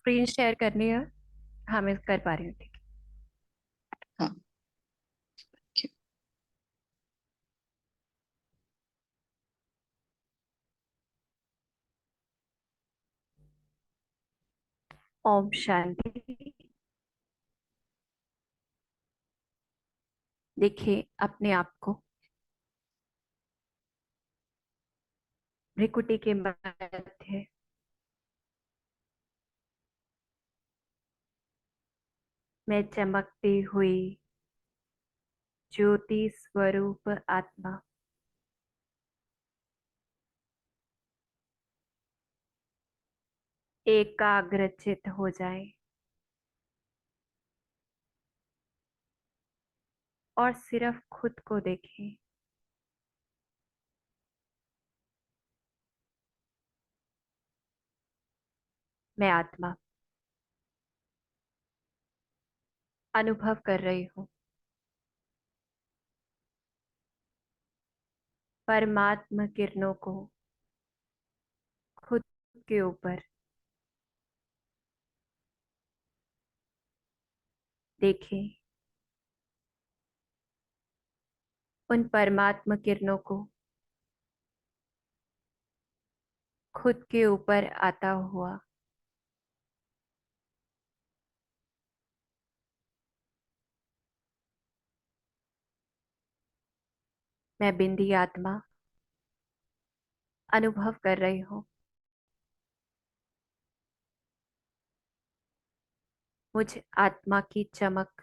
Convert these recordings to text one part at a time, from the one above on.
Screen share करनी है। हाँ, मैं कर पा रही हूँ। ठीक हाँ। क्यों? है। ओम शांति। देखिए अपने आप को भ्रिकुटी के मध्य में चमकती हुई ज्योति स्वरूप आत्मा एकाग्रचित हो जाए और सिर्फ खुद को देखें। मैं आत्मा अनुभव कर रही हूँ परमात्म किरणों को खुद के ऊपर। देखें उन परमात्म किरणों को खुद के ऊपर आता हुआ मैं बिंदी आत्मा अनुभव कर रही हूँ मुझ आत्मा की चमक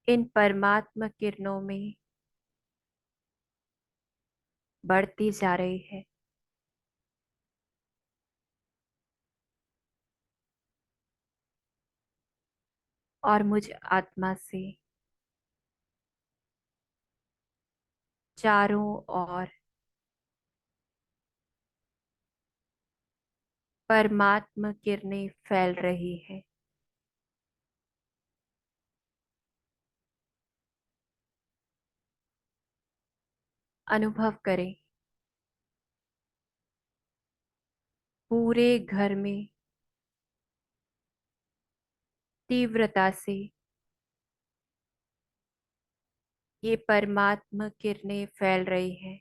इन परमात्म किरणों में बढ़ती जा रही है। और मुझ आत्मा से चारों ओर परमात्म किरणें फैल रही है। अनुभव करें पूरे घर में तीव्रता से ये परमात्म किरणें फैल रही है।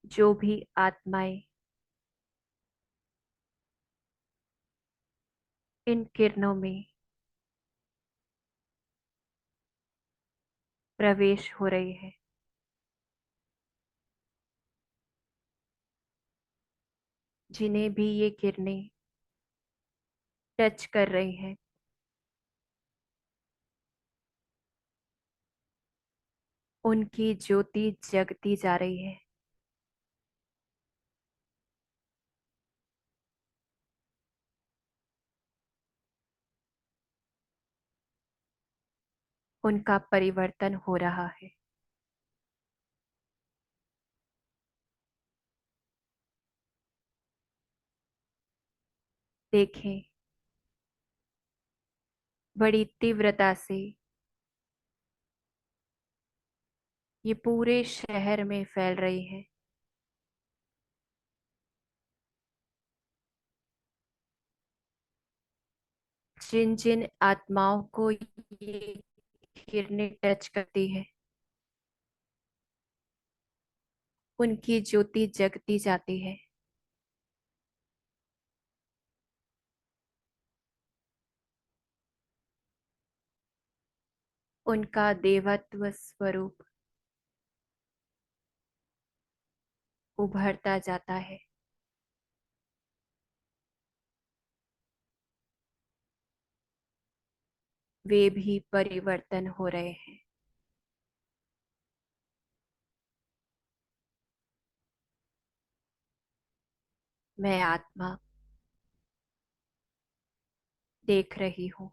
जो भी आत्माएं इन किरणों में प्रवेश हो रही है, जिन्हें भी ये किरणें टच कर रही हैं, उनकी ज्योति जगती जा रही है। उनका परिवर्तन हो रहा है। देखें बड़ी तीव्रता से ये पूरे शहर में फैल रही है। जिन जिन आत्माओं को ये किरणें टच करती है, उनकी ज्योति जगती जाती है। उनका देवत्व स्वरूप उभरता जाता है। वे भी परिवर्तन हो रहे हैं। मैं आत्मा देख रही हूँ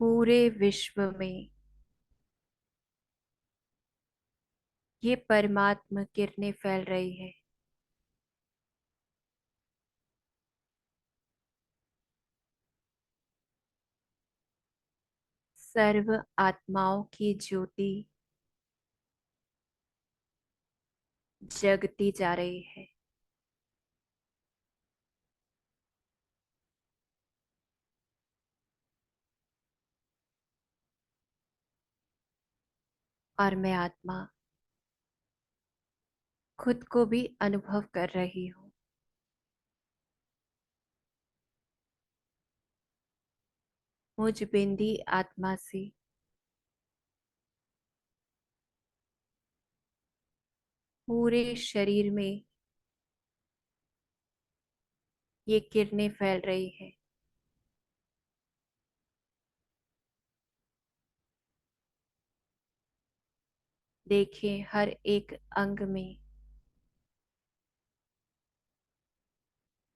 पूरे विश्व में ये परमात्म किरणें फैल रही है। सर्व आत्माओं की ज्योति जगती जा रही है। और मैं आत्मा खुद को भी अनुभव कर रही हूँ। मुझ बिंदी आत्मा से पूरे शरीर में ये किरणें फैल रही है। देखें हर एक अंग में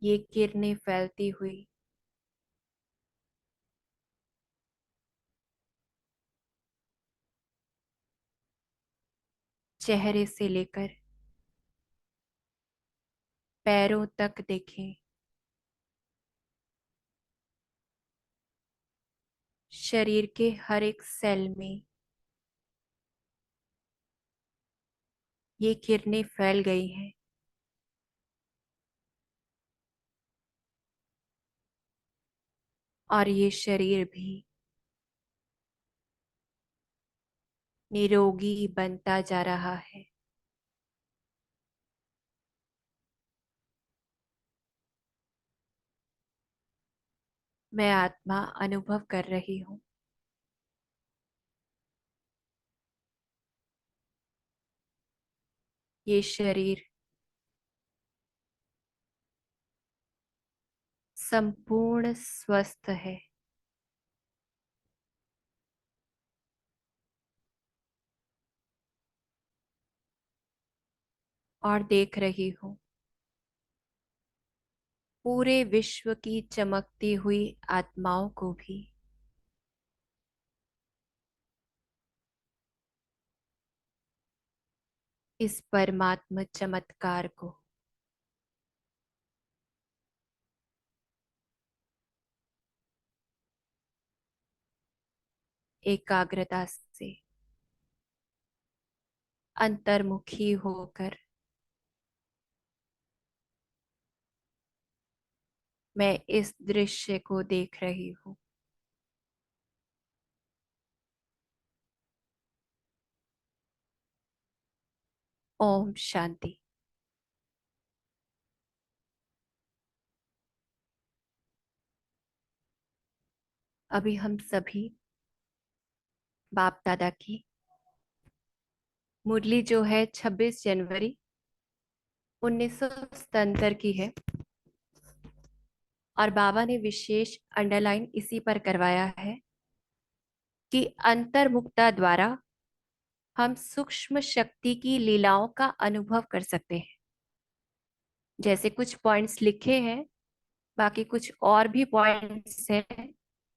ये किरणें फैलती हुई चेहरे से लेकर पैरों तक देखें। शरीर के हर एक सेल में ये किरणें फैल गई हैं। और ये शरीर भी निरोगी बनता जा रहा है। मैं आत्मा अनुभव कर रही हूँ। ये शरीर संपूर्ण स्वस्थ है। और देख रही हूँ पूरे विश्व की चमकती हुई आत्माओं को भी इस परमात्म चमत्कार को एकाग्रता से अंतर्मुखी होकर मैं इस दृश्य को देख रही हूँ। ओम शांति। अभी हम सभी बाप दादा की मुरली जो है 26 जनवरी 1977 की है। और बाबा ने विशेष अंडरलाइन इसी पर करवाया है कि अंतर्मुखता द्वारा हम सूक्ष्म शक्ति की लीलाओं का अनुभव कर सकते हैं। जैसे कुछ पॉइंट्स लिखे हैं, बाकी कुछ और भी पॉइंट्स हैं,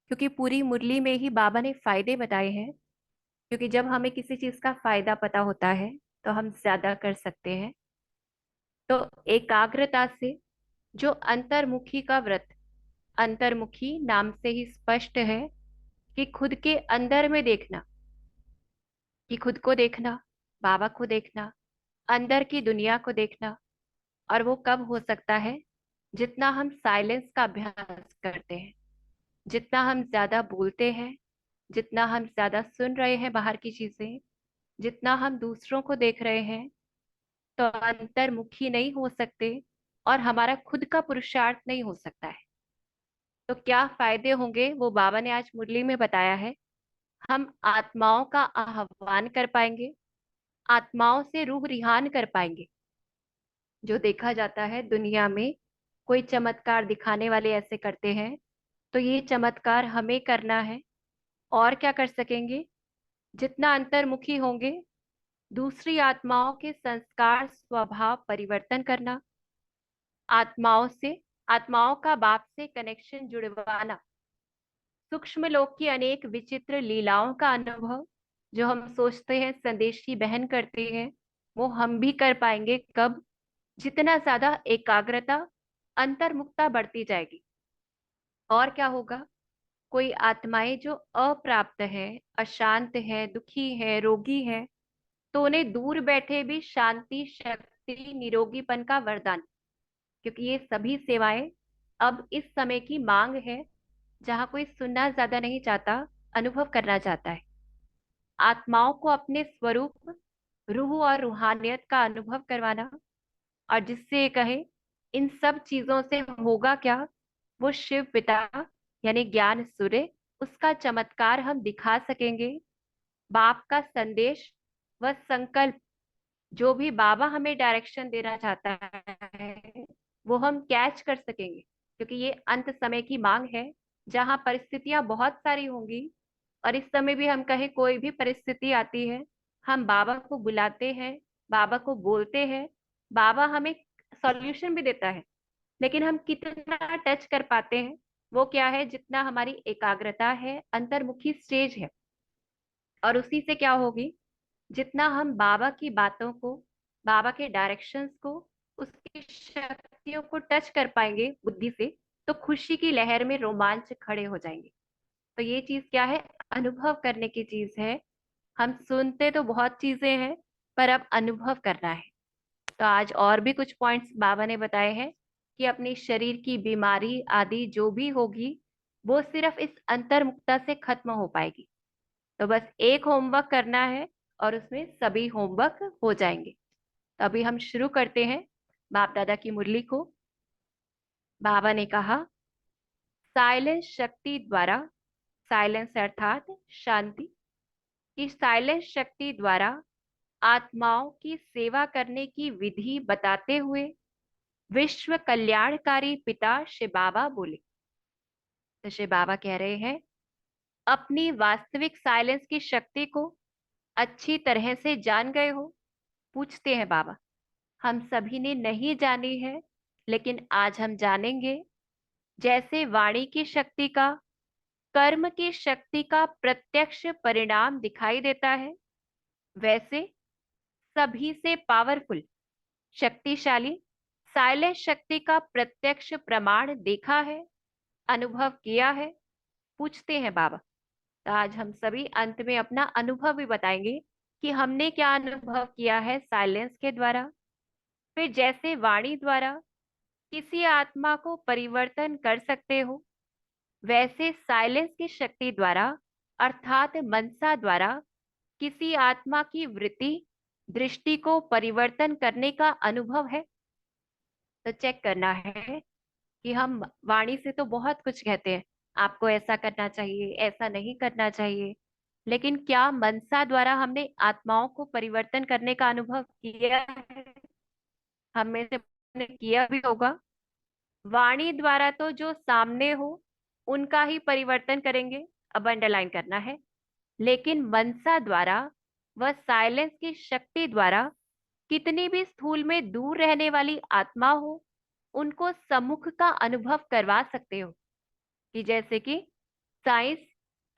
क्योंकि पूरी मुरली में ही बाबा ने फायदे बताए हैं। क्योंकि जब हमें किसी चीज का फायदा पता होता है तो हम ज्यादा कर सकते हैं। तो एकाग्रता से जो अंतर्मुखी का व्रत, अंतर्मुखी नाम से ही स्पष्ट है कि खुद के अंदर में देखना, कि खुद को देखना, बाबा को देखना, अंदर की दुनिया को देखना। और वो कब हो सकता है? जितना हम साइलेंस का अभ्यास करते हैं, जितना हम ज्यादा बोलते हैं, जितना हम ज्यादा सुन रहे हैं बाहर की चीजें, जितना हम दूसरों को देख रहे हैं, तो अंतर्मुखी नहीं हो सकते और हमारा खुद का पुरुषार्थ नहीं हो सकता है। तो क्या फायदे होंगे वो बाबा ने आज मुरली में बताया है। हम आत्माओं का आह्वान कर पाएंगे, आत्माओं से रूह रिहान कर पाएंगे। जो देखा जाता है दुनिया में, कोई चमत्कार दिखाने वाले ऐसे करते हैं, तो ये चमत्कार हमें करना है। और क्या कर सकेंगे? जितना अंतर्मुखी होंगे, दूसरी आत्माओं के संस्कार स्वभाव परिवर्तन करना, आत्माओं से, आत्माओं का बाप से कनेक्शन जुड़वाना, सूक्ष्म लोक की अनेक विचित्र लीलाओं का अनुभव, जो हम सोचते हैं संदेशी बहन करते हैं, वो हम भी कर पाएंगे। कब? जितना ज्यादा एकाग्रता, अंतर्मुखता बढ़ती जाएगी। और क्या होगा? कोई आत्माएं जो अप्राप्त है, अशांत है, दुखी है, रोगी है, तो उन्हें दूर बैठे भी शांति, शक्ति, निरोगीपन का वरदान, क्योंकि ये सभी सेवाएं अब इस समय की मांग है, जहाँ कोई सुनना ज्यादा नहीं चाहता, अनुभव करना चाहता है। आत्माओं को अपने स्वरूप, रूह और रूहानियत का अनुभव करवाना, और जिससे ये कहे इन सब चीजों से होगा क्या, वो शिव पिता यानी ज्ञान सूर्य, उसका चमत्कार हम दिखा सकेंगे। बाप का संदेश व संकल्प, जो भी बाबा हमें डायरेक्शन देना चाहता है, वो हम कैच कर सकेंगे, क्योंकि ये अंत समय की मांग है, जहां परिस्थितियां बहुत सारी होंगी। और इस समय भी हम कहें कोई भी परिस्थिति आती है, हम बाबा को बुलाते हैं, बाबा को बोलते हैं, बाबा हमें सॉल्यूशन भी देता है। लेकिन हम कितना टच कर पाते हैं, वो क्या है, जितना हमारी एकाग्रता है, अंतर्मुखी स्टेज है। और उसी से क्या होगी, जितना हम बाबा की बातों को, बाबा के डायरेक्शंस को, उसकी शक्तियों को टच कर पाएंगे बुद्धि से, तो खुशी की लहर में रोमांच खड़े हो जाएंगे। तो ये चीज क्या है, अनुभव करने की चीज है। हम सुनते तो बहुत चीजें हैं, पर अब अनुभव करना है। तो आज और भी कुछ पॉइंट्स बाबा ने बताए हैं कि अपनी शरीर की बीमारी आदि जो भी होगी, वो सिर्फ इस अंतर्मुखता से खत्म हो पाएगी। तो बस एक होमवर्क करना है, और उसमें सभी होमवर्क हो जाएंगे। तो अभी हम शुरू करते हैं बाप दादा की मुरली को। बाबा ने कहा, साइलेंस शक्ति द्वारा, साइलेंस अर्थात शांति, कि साइलेंस शक्ति द्वारा आत्माओं की सेवा करने की विधि बताते हुए विश्व कल्याणकारी पिता श्री बाबा बोले। तो श्री बाबा कह रहे हैं, अपनी वास्तविक साइलेंस की शक्ति को अच्छी तरह से जान गए हो? पूछते हैं बाबा। हम सभी ने नहीं जानी है, लेकिन आज हम जानेंगे। जैसे वाणी की शक्ति का कर्म की शक्ति का प्रत्यक्ष परिणाम दिखाई देता है, वैसे सभी से पावरफुल, शक्तिशाली साइलेंस शक्ति का प्रत्यक्ष प्रमाण देखा है, अनुभव किया है? पूछते हैं बाबा। तो आज हम सभी अंत में अपना अनुभव भी बताएंगे कि हमने क्या अनुभव किया है साइलेंस के द्वारा। फिर जैसे वाणी द्वारा किसी आत्मा को परिवर्तन कर सकते हो, वैसे साइलेंस की शक्ति द्वारा अर्थात मनसा द्वारा किसी आत्मा की वृत्ति, दृष्टि को परिवर्तन करने का अनुभव है। तो चेक करना है कि हम वाणी से तो बहुत कुछ कहते हैं, आपको ऐसा करना चाहिए, ऐसा नहीं करना चाहिए, लेकिन क्या मनसा द्वारा हमने आत्माओं को परिवर्तन करने का अनुभव किया है? हम में से ने किया भी होगा। वाणी द्वारा तो जो सामने हो उनका ही परिवर्तन करेंगे, अब अंडरलाइन करना है। लेकिन मनसा द्वारा व साइलेंस की शक्ति द्वारा कितनी भी स्थूल में दूर रहने वाली आत्मा हो, उनको सम्मुख का अनुभव करवा सकते हो। कि जैसे कि साइंस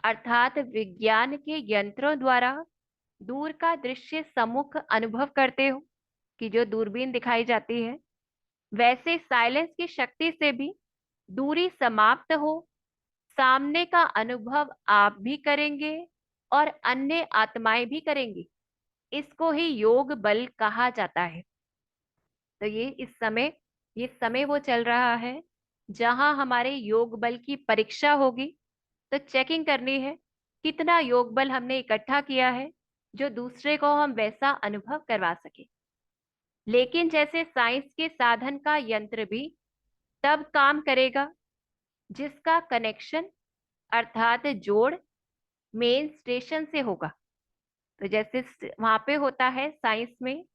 अर्थात विज्ञान के यंत्रों द्वारा दूर का दृश्य सम्मुख अनुभव करते हो, कि जो दूरबीन दिखाई जाती है, वैसे साइलेंस की शक्ति से भी दूरी समाप्त हो, सामने का अनुभव आप भी करेंगे और अन्य आत्माएं भी करेंगी। इसको ही योग बल कहा जाता है। तो ये समय वो चल रहा है जहां हमारे योग बल की परीक्षा होगी। तो चेकिंग करनी है कितना योग बल हमने इकट्ठा किया है, जो दूसरे को हम वैसा अनुभव करवा सके। लेकिन जैसे साइंस के साधन का यंत्र भी तब काम करेगा जिसका कनेक्शन अर्थात जोड़ मेन स्टेशन से होगा। तो जैसे वहां पे होता है साइंस में,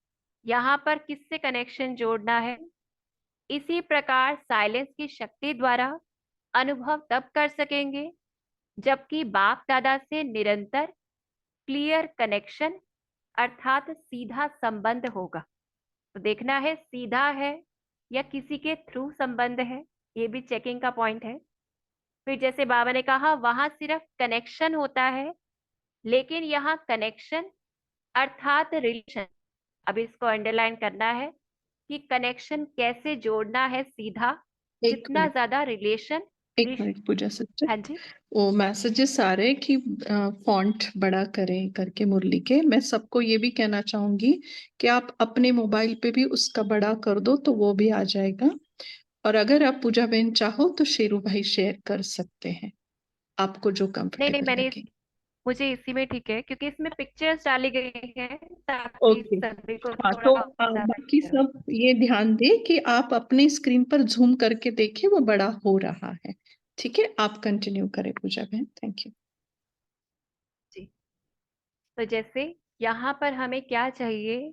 यहाँ पर किससे कनेक्शन जोड़ना है, इसी प्रकार साइलेंस की शक्ति द्वारा अनुभव तब कर सकेंगे जबकि बाप दादा से निरंतर क्लियर कनेक्शन अर्थात सीधा संबंध होगा। तो देखना है सीधा है या किसी के थ्रू संबंध है, ये भी चेकिंग का पॉइंट है। फिर जैसे बाबा ने कहा वहां सिर्फ कनेक्शन होता है, लेकिन यहाँ कनेक्शन अर्थात रिलेशन, अब इसको अंडरलाइन करना है कि कनेक्शन कैसे जोड़ना है सीधा, एक जितना मिनट, ज्यादा रिलेशन। एक मिनट पूजा सिस्टर, हाँ जी। वो मैसेजेस आ रहे हैं कि फॉन्ट बड़ा करें करके मुरली के। मैं सबको ये भी कहना चाहूंगी कि आप अपने मोबाइल पे भी उसका बड़ा कर दो तो वो भी आ जाएगा। और अगर आप पूजा बहन चाहो तो शेरू भाई शेयर कर सकते हैं, आपको जो नहीं नहीं, कंफर्टेबल मैंने लगे। मुझे इसी में ठीक है, क्योंकि इसमें पिक्चर्स डाली गई हैं ताकि ओके। सभी को हाँ थोड़ा तो ज्यादा बाकी clear हो। सब ये ध्यान दें कि आप अपने स्क्रीन पर जूम करके देखिए, वो बड़ा हो रहा है। ठीक है, आप कंटिन्यू करें पूजा बहन, थैंक यू। जी। तो जैसे यहाँ पर हमें क्या चाहिए,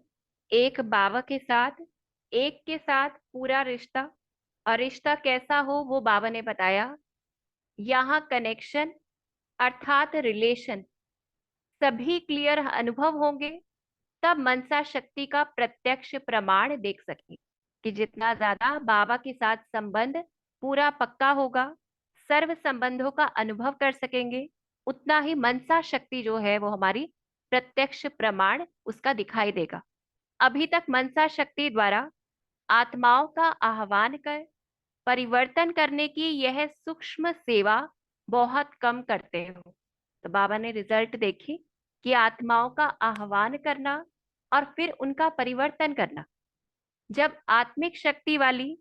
एक बाबा के साथ, एक के साथ पूरा रिश्ता। और रिश्ता कैसा हो वो बाबा ने बताया। यहाँ कनेक्शन अर्थात रिलेशन सभी क्लियर अनुभव होंगे, तब मनसा शक्ति का प्रत्यक्ष प्रमाण देख सकेंगे। कि जितना ज्यादा बाबा के साथ संबंध पूरा पक्का होगा, सर्व संबंधों का अनुभव कर सकेंगे, उतना ही मनसा शक्ति जो है वो हमारी प्रत्यक्ष प्रमाण उसका दिखाई देगा। अभी तक मनसा शक्ति द्वारा आत्माओं का आह्वान कर परिवर्तन करने की यह सूक्ष्म सेवा बहुत कम करते हो। तो बाबा ने रिजल्ट देखी कि आत्माओं का आह्वान करना और फिर उनका परिवर्तन करना। जब आत्मिक शक्ति वाली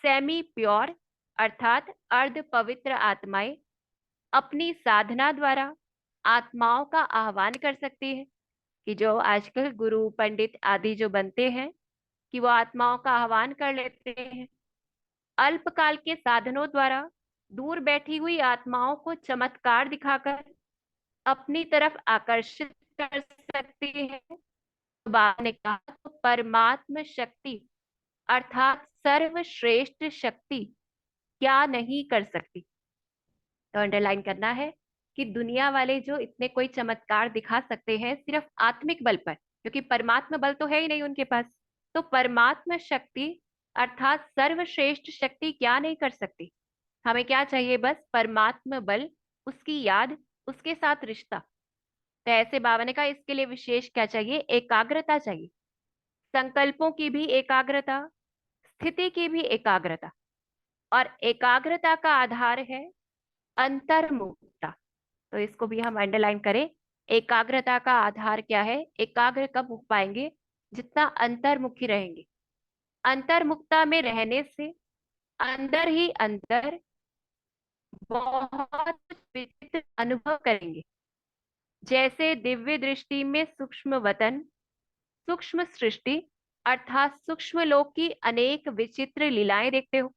सेमी प्योर अर्थात अर्ध पवित्र आत्माएं अपनी साधना द्वारा आत्माओं का आह्वान कर सकती है, कि जो आजकल गुरु पंडित आदि जो बनते हैं, कि वो आत्माओं का आह्वान कर लेते हैं, अल्पकाल के साधनों द्वारा दूर बैठी हुई आत्माओं को चमत्कार दिखाकर अपनी तरफ आकर्षित कर सकती है। तो बाबा ने कहा, तो परमात्म शक्ति अर्थात सर्वश्रेष्ठ शक्ति क्या नहीं कर सकती। तो अंडरलाइन करना है कि दुनिया वाले जो इतने कोई चमत्कार दिखा सकते हैं सिर्फ आत्मिक बल पर, क्योंकि परमात्मा बल तो है ही नहीं उनके पास। तो परमात्मा शक्ति अर्थात सर्वश्रेष्ठ शक्ति क्या नहीं कर सकती। हमें क्या चाहिए, बस परमात्मा बल, उसकी याद, उसके साथ रिश्ता। तो ऐसे बाबा ने कहा इसके लिए विशेष क्या चाहिए, एकाग्रता चाहिए। संकल्पों की भी एकाग्रता, स्थिति की भी एकाग्रता। और एकाग्रता का आधार है अंतर्मुखता। तो इसको भी हम अंडरलाइन करें। एकाग्रता का आधार क्या है, एकाग्र कब हो पाएंगे, जितना अंतर्मुखी रहेंगे। अंतर्मुखता में रहने से अंदर ही अंदर बहुत विचित्र अनुभव करेंगे। जैसे दिव्य दृष्टि में सूक्ष्म वतन, सूक्ष्म सृष्टि अर्थात सूक्ष्म लोक की अनेक विचित्र लीलाएं देखते हो,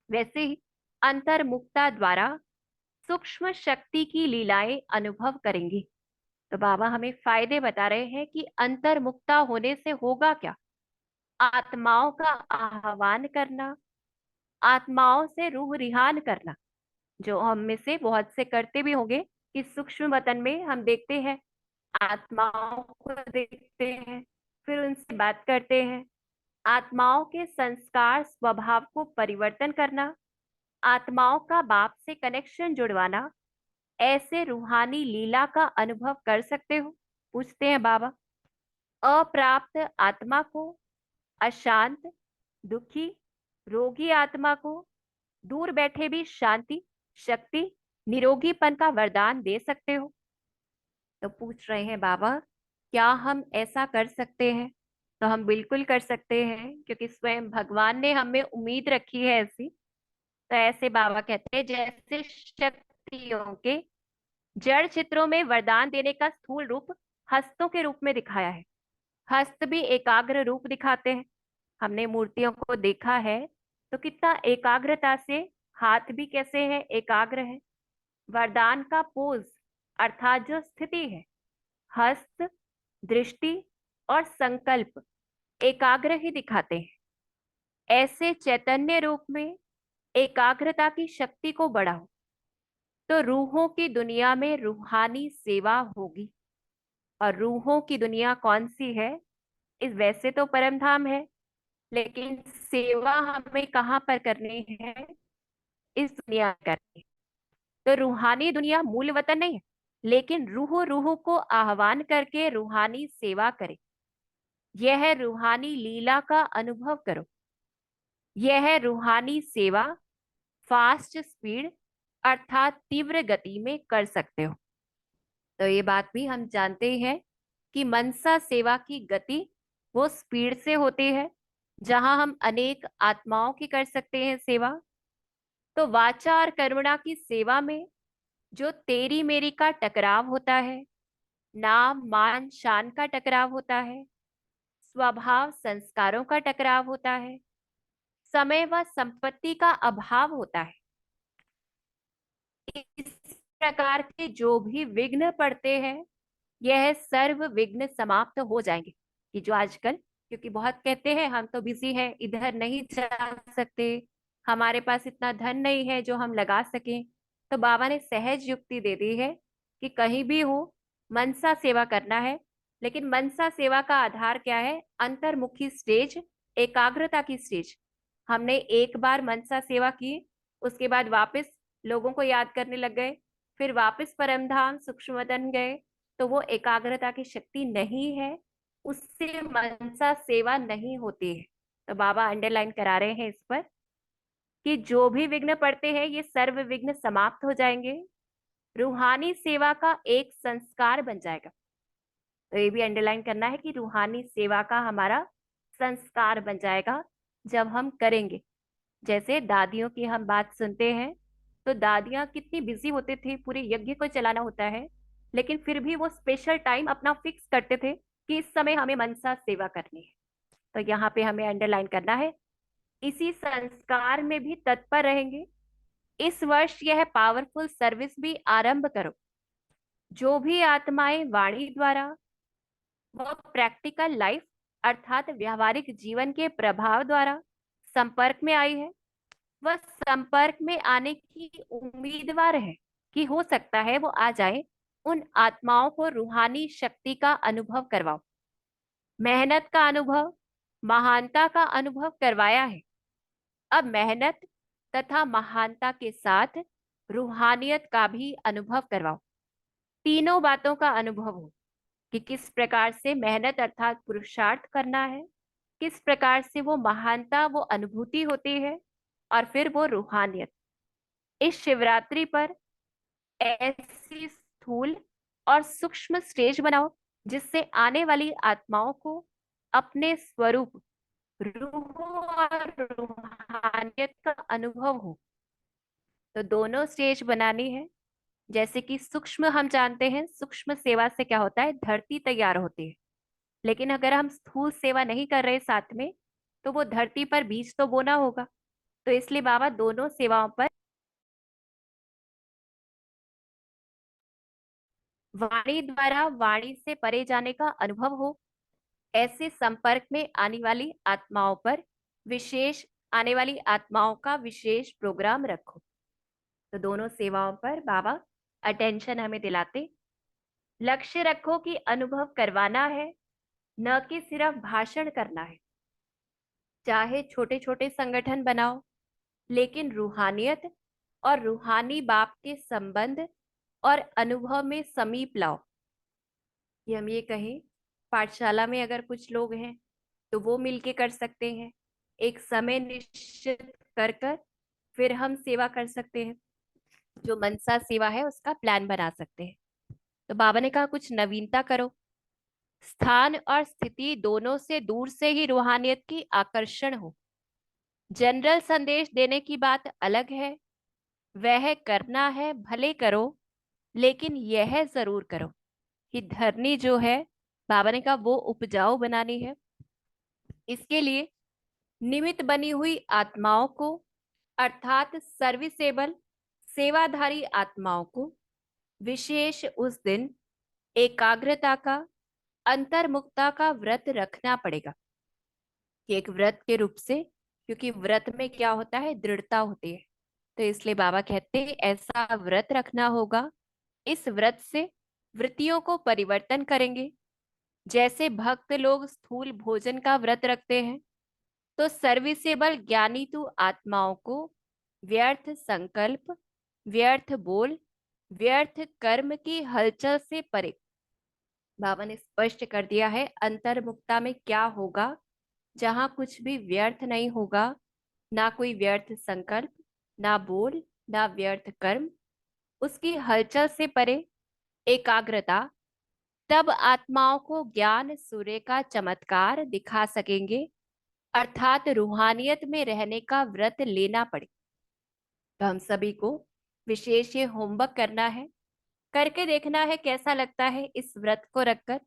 वैसे ही अंतर्मुखता द्वारा सूक्ष्म शक्ति की लीलाएं अनुभव करेंगी। तो बाबा हमें फायदे बता रहे हैं कि अंतर्मुखता होने से होगा क्या। आत्माओं का आह्वान करना, आत्माओं से रूह रिहान करना, जो हम में से बहुत से करते भी होंगे। कि सूक्ष्म वतन में हम देखते हैं, आत्माओं को देखते हैं, फिर उनसे बात करते हैं। आत्माओं के संस्कार स्वभाव को परिवर्तन करना, आत्माओं का बाप से कनेक्शन जुड़वाना, ऐसे रूहानी लीला का अनुभव कर सकते हो। पूछते हैं बाबा, अप्राप्त आत्मा को, अशांत, दुखी, रोगी आत्मा को दूर बैठे भी शांति, शक्ति, निरोगीपन का वरदान दे सकते हो। तो पूछ रहे हैं बाबा, क्या हम ऐसा कर सकते हैं। तो हम बिल्कुल कर सकते हैं, क्योंकि स्वयं भगवान ने हमें उम्मीद रखी है ऐसी। तो ऐसे बाबा कहते हैं, जैसे शक्तियों के जड़ चित्रों में वरदान देने का स्थूल रूप हस्तों के रूप में दिखाया है। हस्त भी एकाग्र रूप दिखाते हैं। हमने मूर्तियों को देखा है, तो कितना एकाग्रता से हाथ भी कैसे है, एकाग्र है। वरदान का पोज अर्थात जो स्थिति है, हस्त, दृष्टि और संकल्प एकाग्र ही दिखाते हैं। ऐसे चैतन्य रूप में एकाग्रता की शक्ति को बढ़ाओ, तो रूहों की दुनिया में रूहानी सेवा होगी। और रूहों की दुनिया कौन सी है, इस वैसे तो परम धाम है, लेकिन सेवा हमें कहाँ पर करनी है, इस दुनिया में करनी है। तो रूहानी दुनिया मूल वतन नहीं है, लेकिन रूह रूह को आह्वान करके रूहानी सेवा करे। यह रूहानी लीला का अनुभव करो। यह रूहानी सेवा फास्ट स्पीड अर्थात तीव्र गति में कर सकते हो। तो ये बात भी हम जानते ही हैं कि मनसा सेवा की गति वो स्पीड से होती है, जहां हम अनेक आत्माओं की कर सकते हैं सेवा। तो वाचा और कर्मणा की सेवा में जो तेरी मेरी का टकराव होता है, नाम मान शान का टकराव होता है, स्वभाव संस्कारों का टकराव होता है, समय व संपत्ति का अभाव होता है, इस प्रकार के जो भी विघ्न पड़ते हैं, यह सर्व विघ्न समाप्त हो जाएंगे। कि जो आजकल, क्योंकि बहुत कहते हैं हम तो बिजी हैं, इधर नहीं जा सकते, हमारे पास इतना धन नहीं है जो हम लगा सकें, तो बाबा ने सहज युक्ति दे दी है कि कहीं भी हो, मनसा सेवा करना है। लेकिन मनसा सेवा का आधार क्या है? अंतर्मुखी स्टेज, एकाग्रता की स्टेज। हमने एक बार मनसा सेवा की, उसके बाद वापस लोगों को याद करने लग गए, फिर वापस परमधाम सूक्ष्म वतन गए, तो वो एकाग्रता की शक्ति नहीं है, उससे मनसा सेवा नहीं होती है। तो बाबा अंडरलाइन करा रहे हैं इस पर कि जो भी विघ्न पड़ते हैं ये सर्व विघ्न समाप्त हो जाएंगे, रूहानी सेवा का एक संस्कार बन जाएगा। तो ये भी अंडरलाइन करना है कि रूहानी सेवा का हमारा संस्कार बन जाएगा जब हम करेंगे। जैसे दादियों की हम बात सुनते हैं, तो दादियां कितनी बिजी होते थे, पूरे यज्ञ को चलाना होता है, लेकिन फिर भी वो स्पेशल टाइम अपना फिक्स करते थे कि इस समय हमें मनसा सेवा करनी है। तो यहाँ पे हमें अंडरलाइन करना है, इसी संस्कार में भी तत्पर रहेंगे। इस वर्ष यह पावरफुल सर्विस भी आरंभ करो। जो भी आत्माएं वाणी द्वारा व प्रैक्टिकल लाइफ अर्थात व्यवहारिक जीवन के प्रभाव द्वारा संपर्क में आई है, वह संपर्क में आने की उम्मीदवार है कि हो सकता है वो आ जाए, उन आत्माओं को रूहानी शक्ति का अनुभव करवाओ। मेहनत का अनुभव, महानता का अनुभव करवाया है, अब मेहनत तथा महानता के साथ रूहानियत का भी अनुभव करवाओ। तीनों बातों का अनुभव हो कि किस प्रकार से मेहनत अर्थात पुरुषार्थ करना है, किस प्रकार से वो महानता वो अनुभूति होती है, और फिर वो रूहानियत। इस शिवरात्रि पर ऐसी स्थूल और सूक्ष्म स्टेज बनाओ जिससे आने वाली आत्माओं को अपने स्वरूप रूह और रूहानियत का अनुभव हो। तो दोनों स्टेज बनानी है। जैसे कि सूक्ष्म हम जानते हैं, सूक्ष्म सेवा से क्या होता है, धरती तैयार होती है। लेकिन अगर हम स्थूल सेवा नहीं कर रहे साथ में, तो वो धरती पर बीज तो बोना होगा। तो इसलिए बाबा दोनों सेवाओं पर वाणी द्वारा वाणी से परे जाने का अनुभव हो, ऐसे संपर्क में आने वाली आत्माओं का विशेष प्रोग्राम रखो। तो दोनों सेवाओं पर बाबा अटेंशन हमें दिलाते। लक्ष्य रखो कि अनुभव करवाना है, न कि सिर्फ भाषण करना है। चाहे छोटे छोटे संगठन बनाओ, लेकिन रूहानियत और रूहानी बाप के संबंध और अनुभव में समीप लाओ। कि हम ये कहें, पाठशाला में अगर कुछ लोग हैं तो वो मिलके कर सकते हैं, एक समय निश्चित कर कर फिर हम सेवा कर सकते हैं, जो मनसा सेवा है उसका प्लान बना सकते हैं। तो बाबा ने कहा कुछ नवीनता करो, स्थान और स्थिति दोनों से दूर से ही रूहानियत की आकर्षण हो। जनरल संदेश देने की बात अलग है, वह करना है भले करो, लेकिन यह जरूर करो कि धरनी जो है, बाबा ने कहा वो उपजाऊ बनानी है। इसके लिए निमित्त बनी हुई आत्माओं को अर्थात सर्विसेबल सेवाधारी आत्माओं को विशेष उस दिन एकाग्रता का, अंतर्मुखता का व्रत रखना पड़ेगा। कि एक व्रत के रूप से, क्योंकि व्रत में क्या होता है, दृढ़ता होती है। तो इसलिए बाबा कहते हैं ऐसा व्रत रखना होगा। इस व्रत से वृत्तियों को परिवर्तन करेंगे। जैसे भक्त लोग स्थूल भोजन का व्रत रखते हैं, तो सर्विसेबल ज्ञानी तु आत्माओं को व्यर्थ संकल्प, व्यर्थ बोल, व्यर्थ कर्म की हलचल से परे। बाबा ने स्पष्ट कर दिया है अंतर्मुक्ता में क्या होगा, जहां कुछ भी व्यर्थ नहीं होगा, ना कोई व्यर्थ संकल्प, ना बोल, न व्यर्थ कर्म, उसकी हलचल से परे एकाग्रता, तब आत्माओं को ज्ञान सूर्य का चमत्कार दिखा सकेंगे, अर्थात रूहानियत में रहने का व्रत लेना पड़े। तो हम सभी को विशेष ये होमवर्क करना है, करके देखना है कैसा लगता है इस व्रत को रखकर।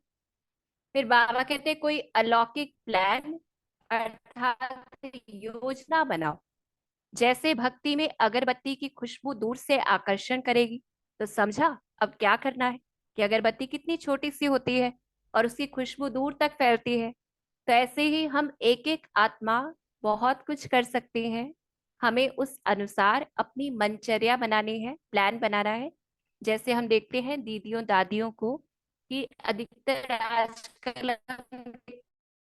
फिर बाबा कहते हैं कोई अलौकिक प्लान अर्थात योजना बनाओ। जैसे भक्ति में अगरबत्ती की खुशबू दूर से आकर्षण करेगी, तो समझा अब क्या करना है कि अगरबत्ती कितनी छोटी सी होती है और उसकी खुशबू दूर तक फैलती है। तो ऐसे ही हम एक एक आत्मा बहुत कुछ कर सकते हैं। हमें उस अनुसार अपनी मनचर्या बनानी है, प्लान बनाना है। जैसे हम देखते हैं दीदियों दादियों को कि अधिकतर आजकल हम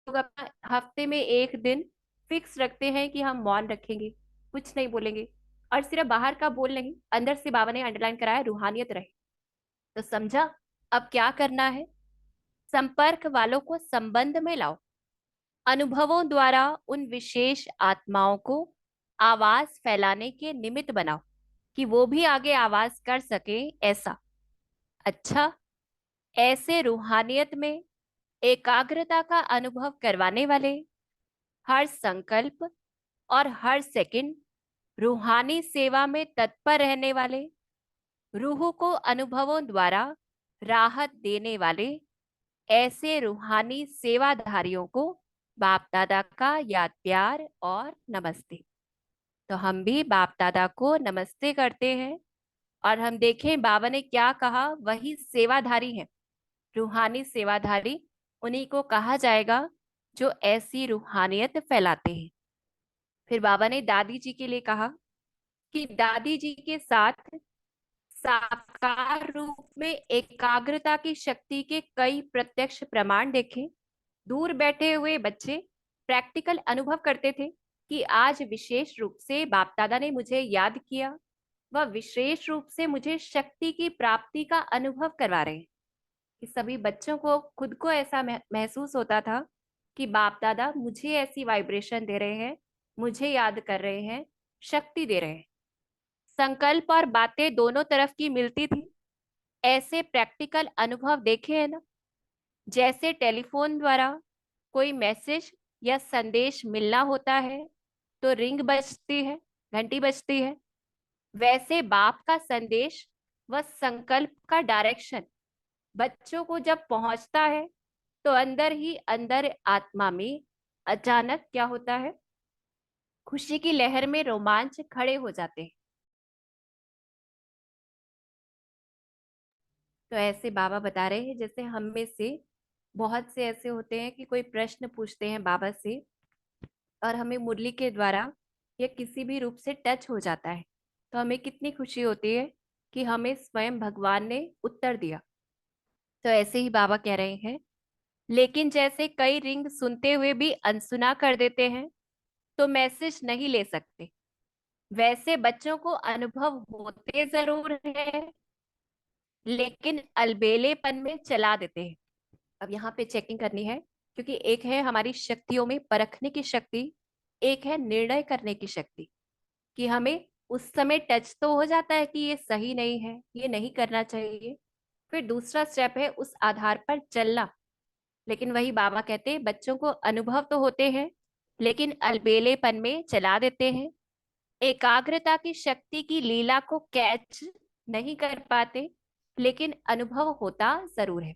लोग अपना हफ्ते में एक दिन फिक्स रखते हैं कि हम मौन रखेंगे, कुछ नहीं बोलेंगे। और सिर्फ बाहर का बोल नहीं, अंदर से बाबा ने अंडरलाइन कराया रूहानियत रहे। तो समझा अब क्या करना है। संपर्क वालों को संबंध में लाओ, अनुभवों द्वारा उन विशेष आत्माओं को आवाज फैलाने के निमित्त बनाओ कि वो भी आगे आवाज कर सके ऐसा। अच्छा, ऐसे रूहानियत में एकाग्रता का अनुभव करवाने वाले, हर संकल्प और हर सेकंड रूहानी सेवा में तत्पर रहने वाले, रूह को अनुभवों द्वारा राहत देने वाले, ऐसे रूहानी सेवाधारियों को बाप दादा का याद प्यार और नमस्ते। तो हम भी बाप दादा को नमस्ते करते हैं और हम देखें बाबा ने क्या कहा, वही सेवाधारी है। रूहानी सेवाधारी उन्हीं को कहा जाएगा जो ऐसी रूहानियत फैलाते हैं। फिर बाबा ने दादी जी के लिए कहा कि दादी जी के साथ साकार रूप में एकाग्रता की शक्ति के कई प्रत्यक्ष प्रमाण देखे। दूर बैठे हुए बच्चे प्रैक्टिकल अनुभव करते थे कि आज विशेष रूप से बाप दादा ने मुझे याद किया, वह विशेष रूप से मुझे शक्ति की प्राप्ति का अनुभव करवा रहे हैं। कि सभी बच्चों को खुद को ऐसा महसूस होता था कि बाप दादा मुझे ऐसी वाइब्रेशन दे रहे हैं, मुझे याद कर रहे हैं, शक्ति दे रहे हैं। संकल्प और बातें दोनों तरफ की मिलती थी। ऐसे प्रैक्टिकल अनुभव देखे हैं ना। जैसे टेलीफोन द्वारा कोई मैसेज या संदेश मिलना होता है तो रिंग बजती है, घंटी बजती है, वैसे बाप का संदेश व संकल्प का डायरेक्शन बच्चों को जब पहुंचता है तो अंदर ही अंदर आत्मा में अचानक क्या होता है, खुशी की लहर में रोमांच खड़े हो जाते हैं। तो ऐसे बाबा बता रहे हैं जैसे हम में से बहुत से ऐसे होते हैं कि कोई प्रश्न पूछते हैं बाबा से और हमें मुरली के द्वारा या किसी भी रूप से टच हो जाता है, तो हमें कितनी खुशी होती है कि हमें स्वयं भगवान ने उत्तर दिया। तो ऐसे ही बाबा कह रहे हैं, लेकिन जैसे कई रिंग सुनते हुए भी अनसुना कर देते हैं तो मैसेज नहीं ले सकते, वैसे बच्चों को अनुभव होते जरूर है लेकिन अलबेलेपन में चला देते हैं। अब यहाँ पे चेकिंग करनी है, क्योंकि एक है हमारी शक्तियों में परखने की शक्ति, एक है निर्णय करने की शक्ति। कि हमें उस समय टच तो हो जाता है कि ये सही नहीं है, ये नहीं करना चाहिए, फिर दूसरा स्टेप है उस आधार पर चलना। लेकिन वही बाबा कहते हैं बच्चों को अनुभव तो होते हैं लेकिन अलबेलेपन में चला देते हैं, एकाग्रता की शक्ति की लीला को कैच नहीं कर पाते, लेकिन अनुभव होता जरूर है।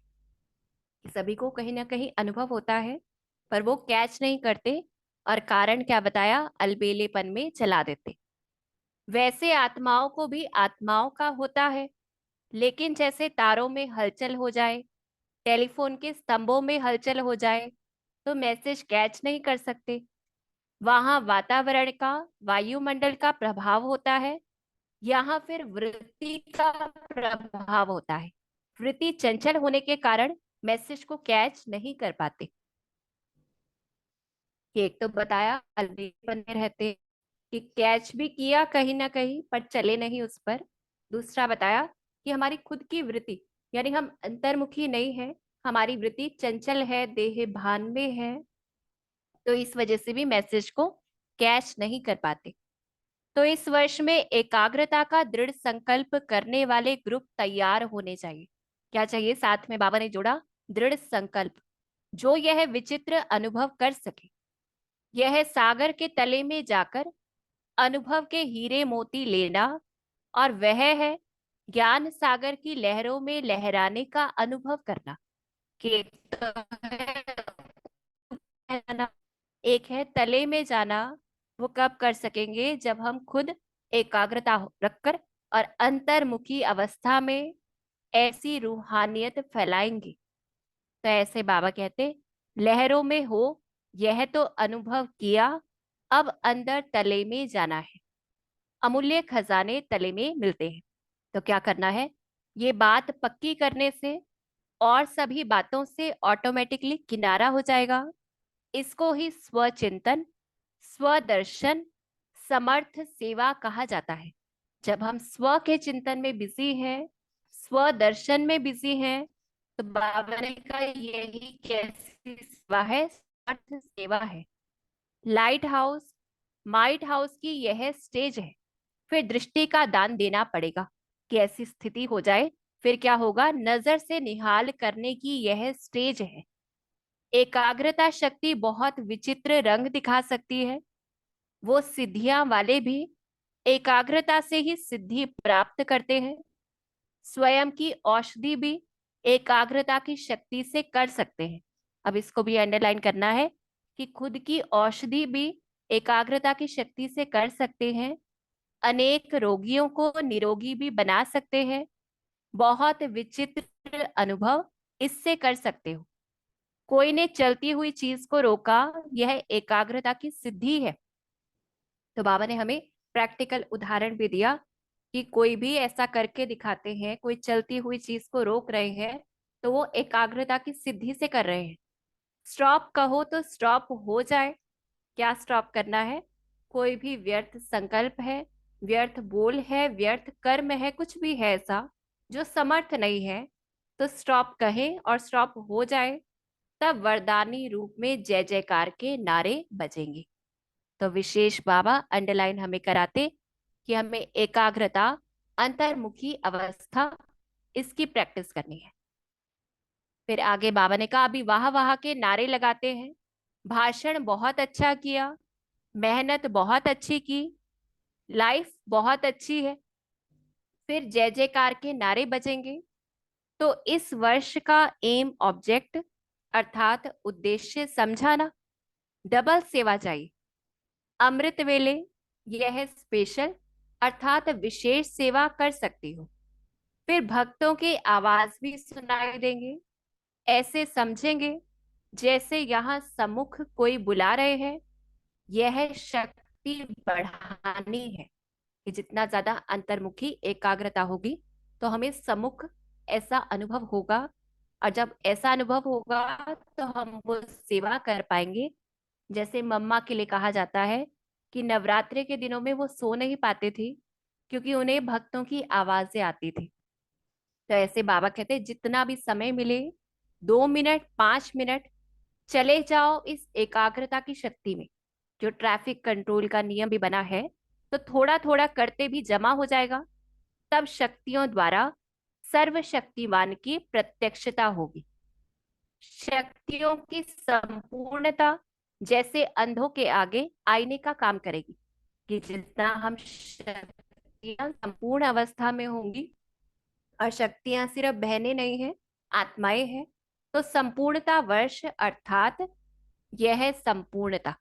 सभी को कहीं ना कहीं अनुभव होता है पर वो कैच नहीं करते, और कारण क्या बताया, अलबेलेपन में चला देते। वैसे आत्माओं को भी आत्माओं का होता है, लेकिन जैसे तारों में हलचल हो जाए, टेलीफोन के स्तंभों में हलचल हो जाए तो मैसेज कैच नहीं कर सकते। वहां वातावरण का, वायुमंडल का प्रभाव होता है, यहाँ फिर वृत्ति का प्रभाव होता है। वृत्ति चंचल होने के कारण मैसेज को कैच नहीं कर पाते। कि एक तो बताया अलबेलेपन में रहते कि कैच भी किया कहीं ना कहीं पर चले नहीं उस पर। दूसरा बताया कि हमारी खुद की वृत्ति, यानी हम अंतर्मुखी नहीं है, हमारी वृत्ति चंचल है, देह भान में है, तो इस वजह से भी मैसेज को कैच नहीं कर पाते। तो इस वर्ष में एकाग्रता का दृढ़ संकल्प करने वाले ग्रुप तैयार होने चाहिए। क्या चाहिए साथ में? बाबा ने जोड़ा दृढ़ संकल्प, जो यह विचित्र अनुभव कर सके, यह सागर के तले में जाकर अनुभव के हीरे मोती लेना, और वह है ज्ञान सागर की लहरों में लहराने का अनुभव करना। कि तो है ना, एक है तले में जाना। वो कब कर सकेंगे? जब हम खुद एकाग्रता रखकर और अंतर्मुखी अवस्था में ऐसी रूहानियत फैलाएंगे। तो ऐसे बाबा कहते, लहरों में हो यह तो अनुभव किया, अब अंदर तले में जाना है। अमूल्य खजाने तले में मिलते हैं। तो क्या करना है? ये बात पक्की करने से और सभी बातों से ऑटोमेटिकली किनारा हो जाएगा। इसको ही स्वचिंतन, स्वदर्शन, समर्थ सेवा कहा जाता है। जब हम स्व के चिंतन में बिजी हैं, स्वदर्शन में बिजी हैं, तो बाबा ने कहा यही कैसी सेवा है? समर्थ सेवा है। लाइट हाउस, माइट हाउस की यह स्टेज है। फिर दृष्टि का दान देना पड़ेगा कि ऐसी स्थिति हो जाए। फिर क्या होगा? नजर से निहाल करने की यह स्टेज है। एकाग्रता शक्ति बहुत विचित्र रंग दिखा सकती है। वो सिद्धियां वाले भी एकाग्रता से ही सिद्धि प्राप्त करते हैं। स्वयं की औषधि भी एकाग्रता की शक्ति से कर सकते हैं। अब इसको भी अंडरलाइन करना है कि खुद की औषधि भी एकाग्रता की शक्ति से कर सकते हैं। अनेक रोगियों को निरोगी भी बना सकते हैं। बहुत विचित्र अनुभव इससे कर सकते हो। कोई ने चलती हुई चीज को रोका, यह एकाग्रता की सिद्धि है। तो बाबा ने हमें प्रैक्टिकल उदाहरण भी दिया कि कोई भी ऐसा करके दिखाते हैं, कोई चलती हुई चीज को रोक रहे हैं, तो वो एकाग्रता की सिद्धि से कर रहे हैं। स्टॉप कहो तो स्टॉप हो जाए। क्या स्टॉप करना है? कोई भी व्यर्थ संकल्प है, व्यर्थ बोल है, व्यर्थ कर्म है, कुछ भी है ऐसा जो समर्थ नहीं है, तो स्टॉप कहें और स्टॉप हो जाए। तब वरदानी रूप में जय जयकार के नारे बजेंगे। तो विशेष बाबा अंडरलाइन हमें कराते कि हमें एकाग्रता, अंतर्मुखी अवस्था, इसकी प्रैक्टिस करनी है। फिर आगे बाबा ने कहा अभी वाह वाह के नारे लगाते हैं, भाषण बहुत अच्छा किया, मेहनत बहुत अच्छी की, लाइफ बहुत अच्छी है। फिर जय जयकार के नारे बजेंगे। तो इस वर्ष का एम ऑब्जेक्ट अर्थात उद्देश्य समझा ना? डबल सेवा चाहिए। अमृत वेले यह स्पेशल अर्थात विशेष सेवा कर सकती हो। फिर भक्तों की आवाज भी सुनाई देंगे। ऐसे समझेंगे जैसे यहाँ सम्मुख कोई बुला रहे हैं। यह शक्ति बढ़ानी है कि जितना ज्यादा अंतर्मुखी एकाग्रता होगी, तो हमें सम्मुख ऐसा अनुभव होगा। और जब ऐसा अनुभव होगा, तो हम वो सेवा कर पाएंगे। जैसे मम्मा के लिए कहा जाता है कि नवरात्रि के दिनों में वो सो नहीं पाते थे, क्योंकि उन्हें भक्तों की आवाजें आती थी। तो ऐसे बाबा कहते हैं जितना भी समय मिले, 2 मिनट 5 मिनट चले जाओ इस एकाग्रता की शक्ति में। जो ट्रैफिक कंट्रोल का नियम भी बना है, तो थोड़ा थोड़ा करते भी जमा हो जाएगा। तब शक्तियों द्वारा सर्वशक्तिमान की प्रत्यक्षता होगी। शक्तियों की संपूर्णता जैसे अंधों के आगे आईने का काम करेगी। कि जितना हम शक्तियां संपूर्ण अवस्था में होंगी, और शक्तियां सिर्फ बहनें नहीं है, आत्माएं हैं। तो संपूर्णता वर्ष अर्थात यह संपूर्णता,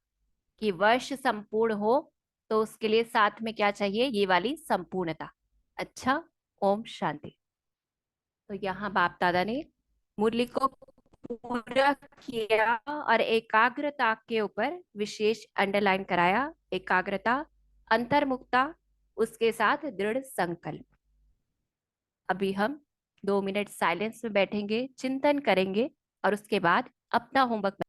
कि वर्ष संपूर्ण हो, तो उसके लिए साथ में क्या चाहिए? ये वाली संपूर्णता। अच्छा, ओम शांति। तो यहाँ बाप दादा ने मुरली को पूरा किया और एकाग्रता के ऊपर विशेष अंडरलाइन कराया। एकाग्रता, अंतर्मुखता, उसके साथ दृढ़ संकल्प। अभी हम 2 मिनट साइलेंस में बैठेंगे, चिंतन करेंगे, और उसके बाद अपना होमवर्क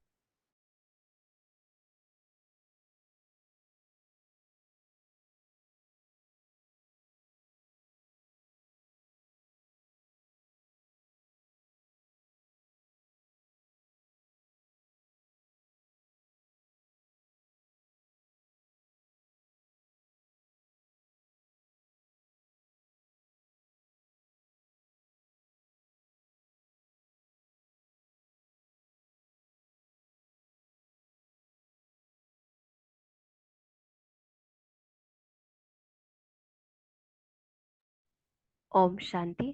ओम शांति।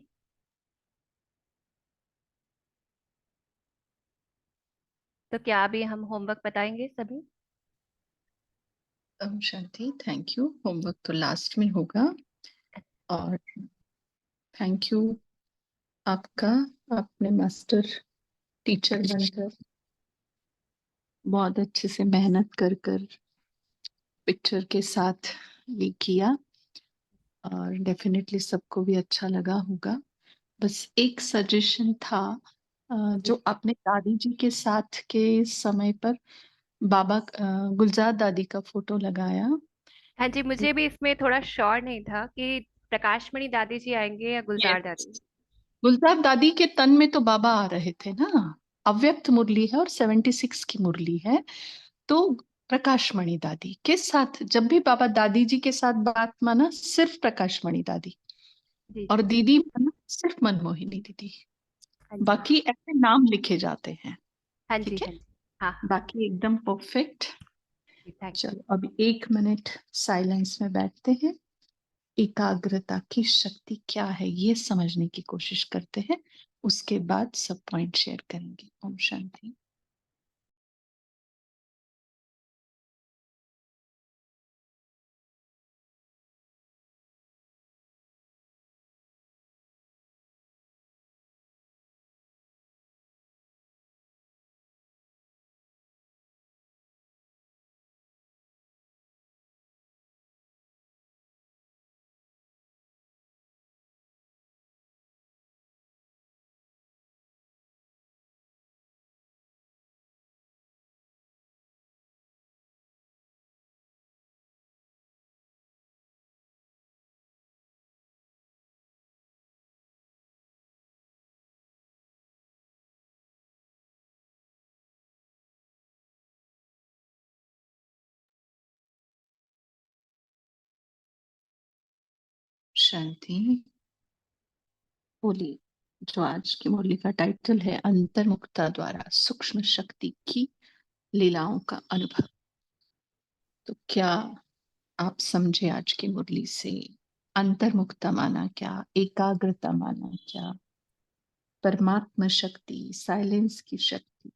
तो क्या अभी हम होमवर्क बताएंगे सभी? ओम शांति। Thank you. होमवर्क तो लास्ट में होगा। और थैंक यू आपका, आपने मास्टर टीचर बनकर बहुत अच्छे से मेहनत कर कर पिक्चर के साथ ये किया, और डेफिनेटली सबको भी अच्छा लगा होगा। बस एक सजेशन था, जी। जो आपने दादी जी के साथ के समय पर बाबा गुलजार दादी का फोटो लगाया। हाँ जी, मुझे भी इसमें थोड़ा श्योर नहीं था कि प्रकाशमणि दादी जी आएंगे या गुलजार Yes. दादी। गुलजार दादी के तन में तो बाबा आ रहे थे ना। अव्यक्त मुरली है और 76 की मुरली है। तो प्रकाशमणि दादी के साथ जब भी बाबा दादी जी के साथ बात माना सिर्फ प्रकाशमणि दादी, जी और जी। दीदी माना सिर्फ मनमोहिनी दीदी। हाँ जी। बाकी ऐसे नाम लिखे जाते हैं। हाँ जी। ठीक है। हाँ जी। हाँ हाँ। बाकी एकदम परफेक्ट। Ji, thank you. चलो अब 1 मिनट साइलेंस में बैठते हैं। एकाग्रता की शक्ति क्या है ये समझने की कोशिश करते हैं। उसके बाद सब पॉइंट शेयर करेंगे। ओम शांति। शांति बोली। जो आज की मुरली का टाइटल है, अंतर्मुखता द्वारा सूक्ष्म शक्ति की लीलाओं का अनुभव। तो क्या आप समझे आज की मुरली से अंतर्मुखता माना क्या, एकाग्रता माना क्या, परमात्मा शक्ति, साइलेंस की शक्ति,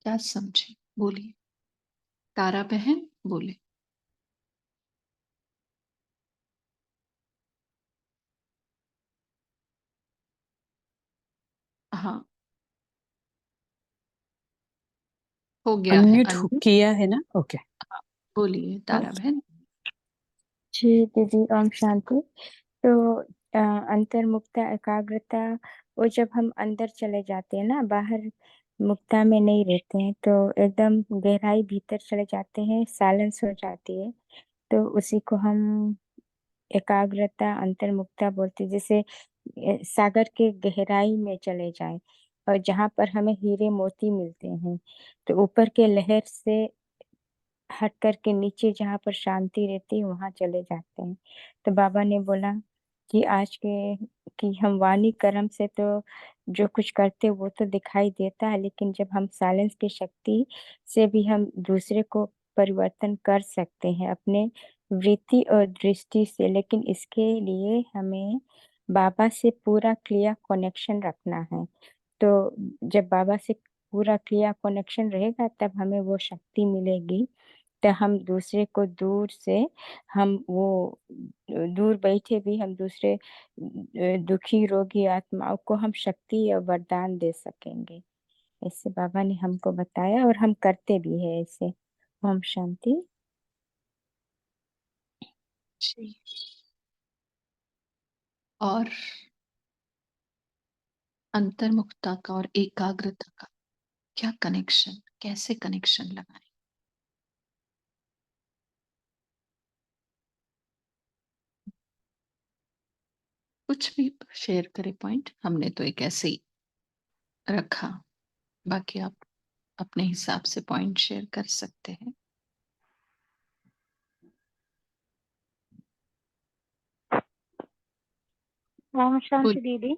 क्या समझे? बोलिए। तारा बहन बोले। हाँ, हो गया है अनम्यूट अनम्यूट। किया है ना? ओके। हाँ, बोलिए तारा बहन। जी दीदी, ओम शांति। तो अंतर्मुक्ता एकाग्रता, वो जब हम अंदर चले जाते हैं ना, बाहर मुक्ता में नहीं रहते हैं, तो एकदम गहराई भीतर चले जाते हैं, साइलेंस हो जाती है, तो उसी को हम एकाग्रता अंतर्मुक्ता बोलते हैं। जैसे सागर के गहराई में चले जाएं, और जहाँ पर हमें हीरे मोती मिलते हैं, तो ऊपर के लहर से हट करके नीचे जहाँ पर शांति रहती है वहां चले जाते हैं। तो बाबा ने बोला कि आज के कि हम वाणी कर्म से तो जो कुछ करते वो तो दिखाई देता है, लेकिन जब हम साइलेंस की शक्ति से भी हम दूसरे को परिवर्तन कर सकते हैं अपने वृत्ति और दृष्टि से। लेकिन इसके लिए हमें बाबा से पूरा क्लियर कनेक्शन रखना है। तो जब बाबा से पूरा क्लियर कनेक्शन रहेगा तब हमें वो शक्ति मिलेगी। तो हम दूसरे को दूर से, हम वो दूर बैठे भी हम दूसरे दुखी रोगी आत्माओं को हम शक्ति या वरदान दे सकेंगे। ऐसे बाबा ने हमको बताया और हम करते भी है ऐसे। ओम शांति। जी। और अंतर्मुखता का और एकाग्रता का क्या कनेक्शन, कैसे कनेक्शन लगाएं? कुछ भी शेयर करें पॉइंट। हमने तो एक ऐसे ही रखा, बाकी आप अपने हिसाब से पॉइंट शेयर कर सकते हैं। ओम बोल, शांति दीदी।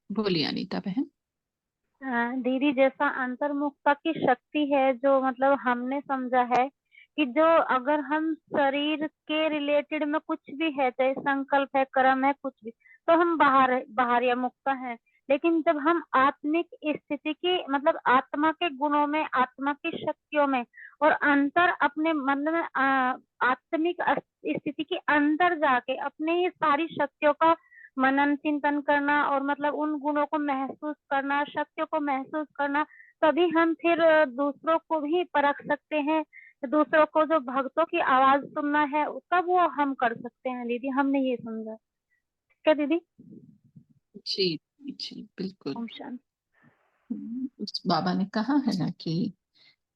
बोलिए अनीता बहन। दीदी, जैसा अंतर्मुखता की शक्ति है, जो मतलब हमने समझा है कि जो अगर हम शरीर के रिलेटेड में कुछ भी है, चाहे संकल्प है, कर्म है, कुछ भी, तो हम बाहर या मुक्त हैं। लेकिन जब हम आत्मिक स्थिति की मतलब आत्मा के गुणों में, आत्मा की शक्तियों में और अंतर अपने मन में आत्मिक स्थिति के अंदर जाके अपने ये सारी शक्तियों का मनन चिंतन करना और मतलब उन गुणों को महसूस करना, शक्तियों को महसूस करना, तभी हम फिर दूसरों को भी परख सकते हैं। दूसरों को जो भक्तों की आवाज सुनना है तब वो हम कर सकते हैं दीदी, हमने ये समझा। क्या दीदी? जी जी बिल्कुल। ओम शांति। उस बाबा ने कहा है ना कि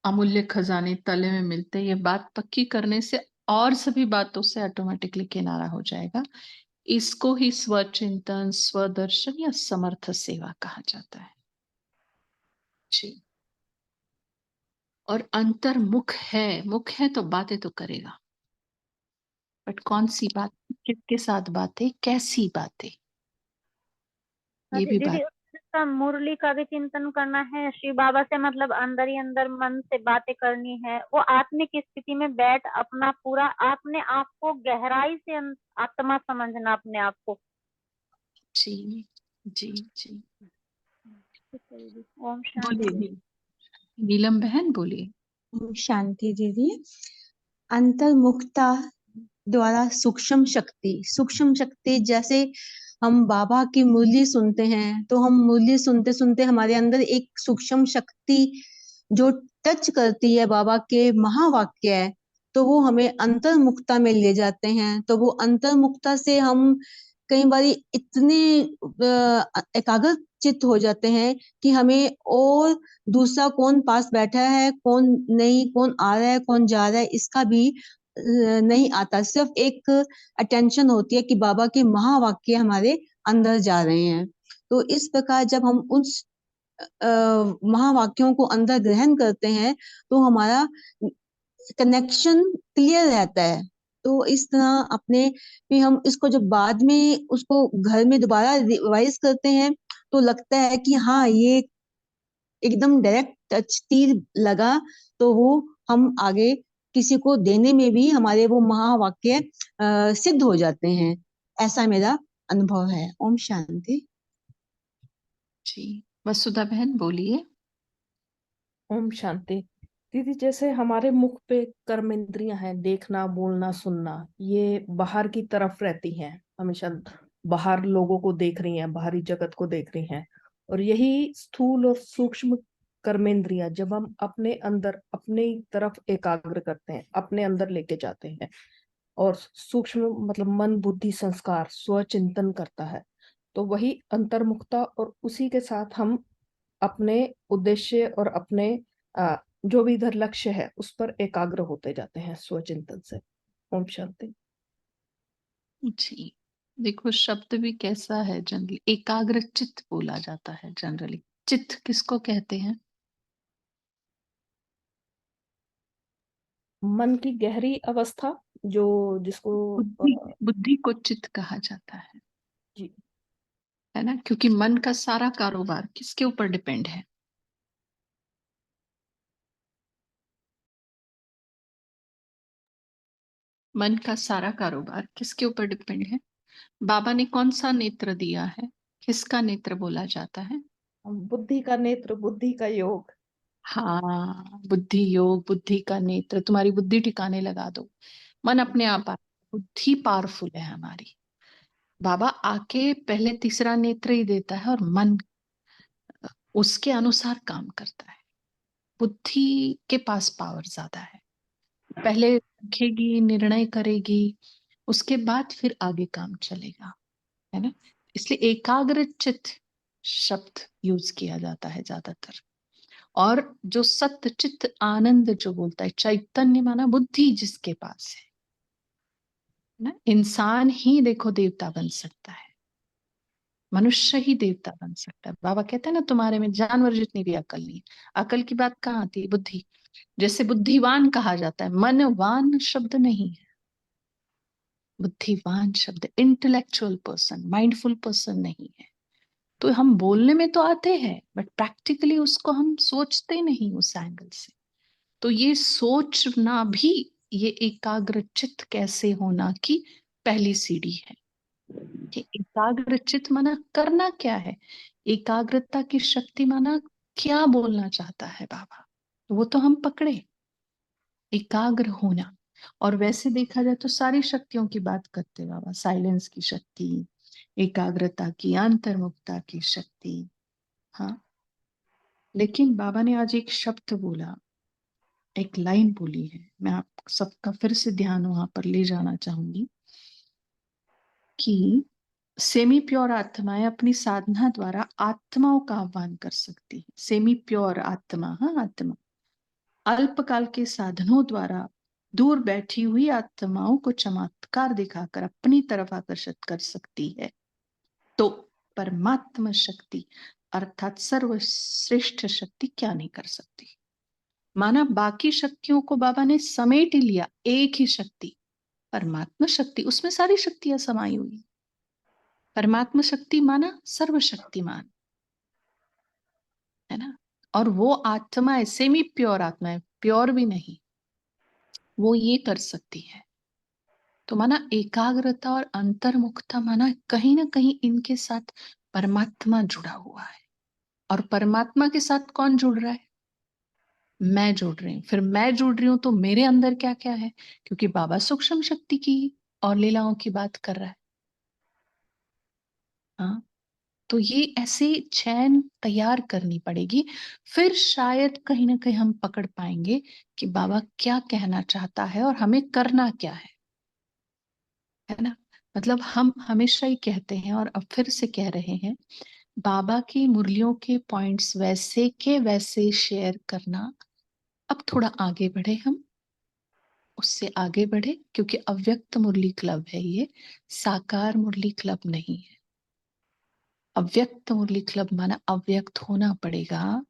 अमूल्य खजाने तले में मिलते, ये बात पक्की करने से और सभी बातों से ऑटोमेटिकली किनारा हो जाएगा। इसको ही स्वचिंतन, स्वदर्शन या समर्थ सेवा कहा जाता है जी। और अंतर्मुख है, मुख है तो बातें तो करेगा, बट कौन सी बात, किसके साथ बातें, कैसी बातें, ये भी दीदी बात। उसका मुरली का भी चिंतन करना है, शिव बाबा से मतलब अंदर ही अंदर मन से बातें करनी है, वो आत्मिक स्थिति में बैठ अपना पूरा अपने आप को गहराई से आत्मा समझना अपने आप को। जी जी जी। ओम बोलिए शांति। नीलम बहन, बोलिए। शांति दीदी। अंतर्मुखता द्वारा सूक्ष्म शक्ति जैसे हम बाबा की मुरली सुनते हैं तो हम मुरली सुनते सुनते हमारे अंदर एक सूक्ष्म शक्ति जो टच करती है बाबा के महावाक्य है, तो वो हमें अंतर्मुखता में ले जाते हैं। तो वो अंतर्मुखता से हम कई बार इतने एकाग्र चित्त हो जाते हैं कि हमें और दूसरा कौन पास बैठा है, कौन नहीं, कौन आ रहा है, कौन जा रहा है, इसका भी नहीं आता। सिर्फ एक अटेंशन होती है कि बाबा के महावाक्य हमारे अंदर जा रहे हैं। तो इस प्रकार जब हम उस महावाक्यों को अंदर ग्रहण करते हैं तो हमारा कनेक्शन क्लियर रहता है। तो इस तरह अपने भी हम इसको जब बाद में उसको घर में दोबारा रिवाइज करते हैं तो लगता है कि हाँ ये एकदम डायरेक्ट टच तीर लगा, तो वो हम आगे किसी को देने में भी हमारे वो महावाक्य सिद्ध हो जाते हैं। ऐसा मेरा अनुभव है। ओम शांति। जी वसुधा बहन, बोलिए। ओम शांति। दीदी जैसे हमारे मुख पे कर्म इंद्रियां हैं, देखना, बोलना, सुनना, ये बाहर की तरफ रहती हैं, हमेशा बाहर लोगों को देख रही हैं, बाहरी जगत को देख रही हैं। और यही स्थूल और सूक्ष्म कर्मेंद्रियां जब हम अपने अंदर अपनी तरफ एकाग्र करते हैं, अपने अंदर लेके जाते हैं, और सूक्ष्म मतलब मन, बुद्धि, संस्कार, स्वचिंतन करता है, तो वही अंतर्मुखता, और उसी के साथ हम अपने उद्देश्य और अपने जो भी इधर लक्ष्य है उस पर एकाग्र होते जाते हैं स्वचिंतन से। ओम शांति। जी देखो, शब्द भी कैसा है, जनरली एकाग्र चित्त बोला जाता है। जनरली चित्त किसको कहते हैं? मन की गहरी अवस्था, जो जिसको बुद्धि को चित्त कहा जाता है जी है ना, क्योंकि मन का सारा कारोबार किसके ऊपर डिपेंड है? मन का सारा कारोबार किसके ऊपर डिपेंड है? बाबा ने कौन सा नेत्र दिया है? किसका नेत्र बोला जाता है? बुद्धि का नेत्र, बुद्धि का योग। हाँ, बुद्धि योग, बुद्धि का नेत्र। तुम्हारी बुद्धि ठिकाने लगा दो, मन अपने आप आ, बुद्धि पावरफुल है हमारी। बाबा आके पहले तीसरा नेत्र ही देता है और मन उसके अनुसार काम करता है। बुद्धि के पास पावर ज्यादा है, पहले रखेगी, निर्णय करेगी, उसके बाद फिर आगे काम चलेगा, है ना। इसलिए एकाग्र चित्त शब्द यूज किया जाता है ज्यादातर। और जो सत्य चित्त आनंद जो बोलता है, चैतन्य माना बुद्धि जिसके पास है ना, इंसान ही देखो देवता बन सकता है, मनुष्य ही देवता बन सकता है। बाबा कहते हैं ना, तुम्हारे में जानवर जितनी भी अकल नहीं। अकल की बात कहाँ आती है? बुद्धि। जैसे बुद्धिवान कहा जाता है, मनवान शब्द नहीं है, बुद्धिवान शब्द इंटेलेक्चुअल पर्सन, माइंडफुल पर्सन नहीं है। तो हम बोलने में तो आते हैं बट प्रैक्टिकली उसको हम सोचते नहीं उस एंगल से। तो ये सोचना भी ये एकाग्र चित्त कैसे होना की पहली सीढ़ी है। कि एकाग्र चित्त माना करना क्या है, एकाग्रता की शक्ति माना क्या बोलना चाहता है बाबा, वो तो हम पकड़े, एकाग्र होना। और वैसे देखा जाए तो सारी शक्तियों की बात करते बाबा, साइलेंस की शक्ति, एकाग्रता की, अंतर्मुखता की शक्ति। हाँ, लेकिन बाबा ने आज एक शब्द बोला, एक लाइन बोली है, मैं आप सबका फिर से ध्यान वहां पर ले जाना चाहूंगी कि सेमी प्योर आत्माएं अपनी साधना द्वारा आत्माओं का आह्वान कर सकती है। सेमी प्योर आत्मा, हाँ आत्मा अल्पकाल के साधनों द्वारा दूर बैठी हुई आत्माओं को चमत्कार दिखाकर अपनी तरफ आकर्षित कर सकती है। तो परमात्मा शक्ति अर्थात सर्वश्रेष्ठ शक्ति क्या नहीं कर सकती। माना बाकी शक्तियों को बाबा ने समेट ही लिया, एक ही शक्ति परमात्मा शक्ति, उसमें सारी शक्तियां समाई हुई। परमात्मा शक्ति माना सर्वशक्तिमान, है ना। और वो आत्मा है, सेमी प्योर आत्मा है, प्योर भी नहीं, वो ये कर सकती है। तो माना एकाग्रता और अंतर्मुखता माना कहीं ना कहीं इनके साथ परमात्मा जुड़ा हुआ है। और परमात्मा के साथ कौन जुड़ रहा है? मैं जुड़ रही हूँ। फिर मैं जुड़ रही हूँ तो मेरे अंदर क्या क्या है, क्योंकि बाबा सूक्ष्म शक्ति की और लीलाओं की बात कर रहा है। हाँ, तो ये ऐसे चैन तैयार करनी पड़ेगी, फिर शायद कहीं ना कहीं हम पकड़ पाएंगे कि बाबा क्या कहना चाहता है और हमें करना क्या है ना। मतलब हम हमेशा ही कहते हैं और अब फिर से कह रहे हैं, बाबा की मुरलियों के पॉइंट्स वैसे के वैसे शेयर करना। अब थोड़ा आगे बढ़े, हम उससे आगे बढ़े, क्योंकि अव्यक्त मुरली क्लब है ये, साकार मुरली क्लब नहीं है। अव्यक्त मुरली क्लब माना अव्यक्त होना पड़ेगा,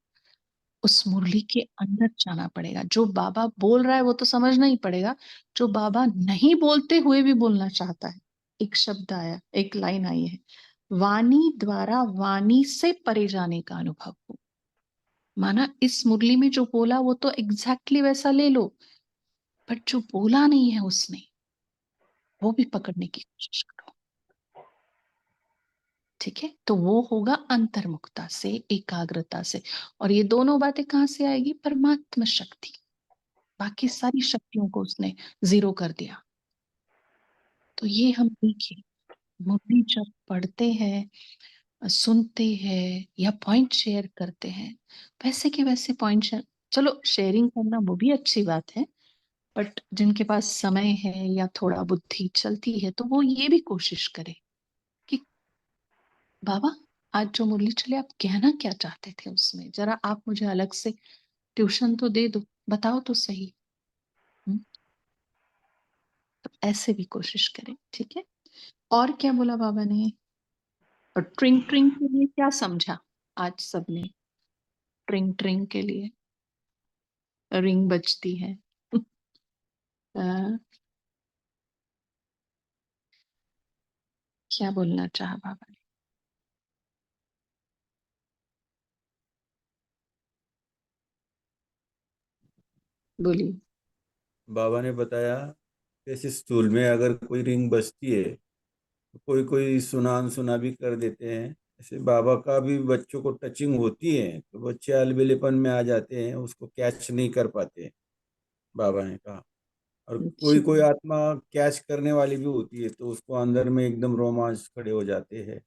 उस मुरली के अंदर जाना पड़ेगा। जो बाबा बोल रहा है वो तो समझना ही पड़ेगा, जो बाबा नहीं बोलते हुए भी बोलना चाहता है। एक शब्द आया, एक लाइन आई है, वाणी द्वारा वाणी से परे जाने का अनुभव हो। माना इस मुरली में जो बोला वो तो एग्जैक्टली वैसा ले लो, बट जो बोला नहीं है उसने, वो भी पकड़ने की कोशिश करो। ठीक है, तो वो होगा अंतर्मुखता से, एकाग्रता से। और ये दोनों बातें कहाँ से आएगी? परमात्मा शक्ति। बाकी सारी शक्तियों को उसने जीरो कर दिया। तो ये हम देखिए, मुरली जब पढ़ते हैं, सुनते हैं या पॉइंट शेयर करते हैं, वैसे के वैसे पॉइंट शेयर, चलो शेयरिंग करना वो भी अच्छी बात है, बट जिनके पास समय है या थोड़ा बुद्धि चलती है तो वो ये भी कोशिश करे कि बाबा आज जो मुरली चले आप कहना क्या चाहते थे उसमें, जरा आप मुझे अलग से ट्यूशन तो दे दो, बताओ तो सही। तो ऐसे भी कोशिश करें। ठीक है, और क्या बोला बाबा ने? और ट्रिंग ट्रिंग के लिए क्या समझा आज सबने? ट्रिंग ट्रिंग के लिए रिंग बजती है। अ, क्या बोलना चाहा बाबा ने? बोलिए। बाबा ने बताया जैसे स्कूल में अगर कोई रिंग बजती है तो कोई कोई सुना अनसुना भी कर देते हैं। ऐसे बाबा का भी बच्चों को टचिंग होती है तो बच्चे अलबेलेपन में आ जाते हैं, उसको कैच नहीं कर पाते, बाबा ने कहा। और कोई जी। कोई आत्मा कैच करने वाली भी होती है तो उसको अंदर में एकदम रोमांच खड़े हो जाते हैं।